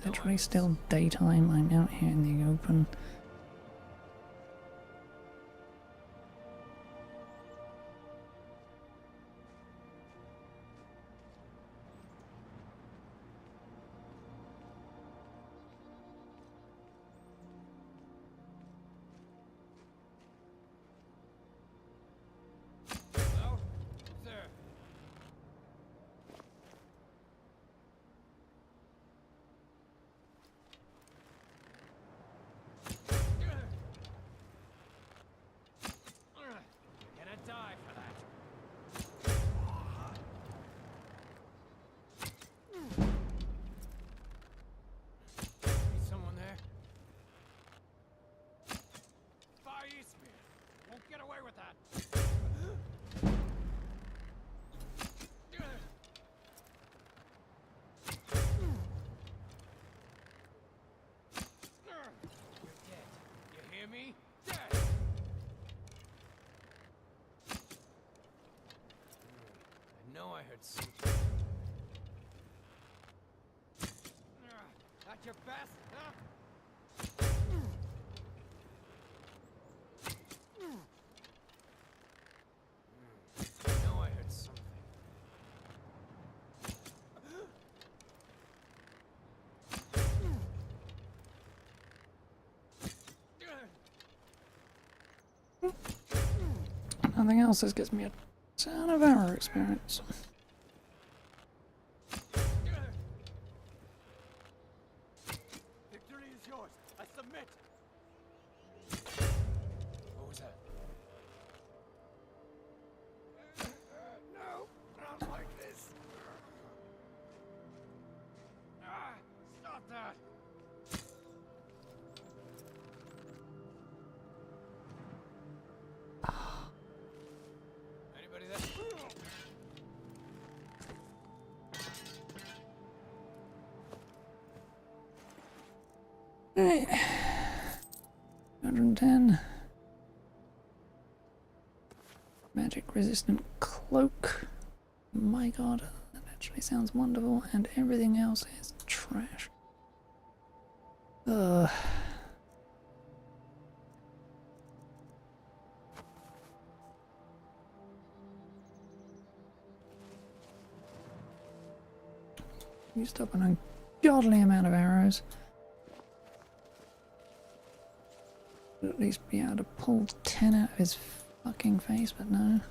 literally still daytime. I'm out here in the open. Hello? Who's there? You're gonna die for that. Is someone there? Far east spear. Won't get away with that. You're dead. You hear me? Dead! I know I heard something. That your best, huh? I know I heard something. Nothing else. This gives me a ton of arrow experience. Victory is yours. I submit. What was that? No, not like this. Stop that. Anybody there? Alright. 110. Magic resistant cloak. My god, that actually sounds wonderful, and everything else is trash. Ugh. Used up an ungodly amount of arrows. Should at least be able to pull 10 out of his fucking face, but no.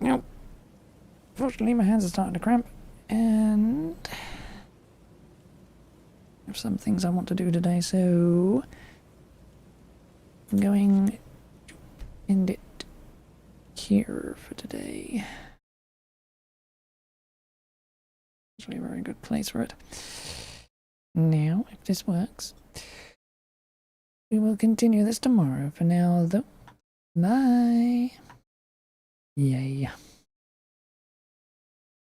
Nope. Fortunately, my hands are starting to cramp, and I have some things I want to do today, so I'm going to end it here for today. Actually, a very good place for it. Now, if this works, we will continue this tomorrow. For now, though, bye. Yay.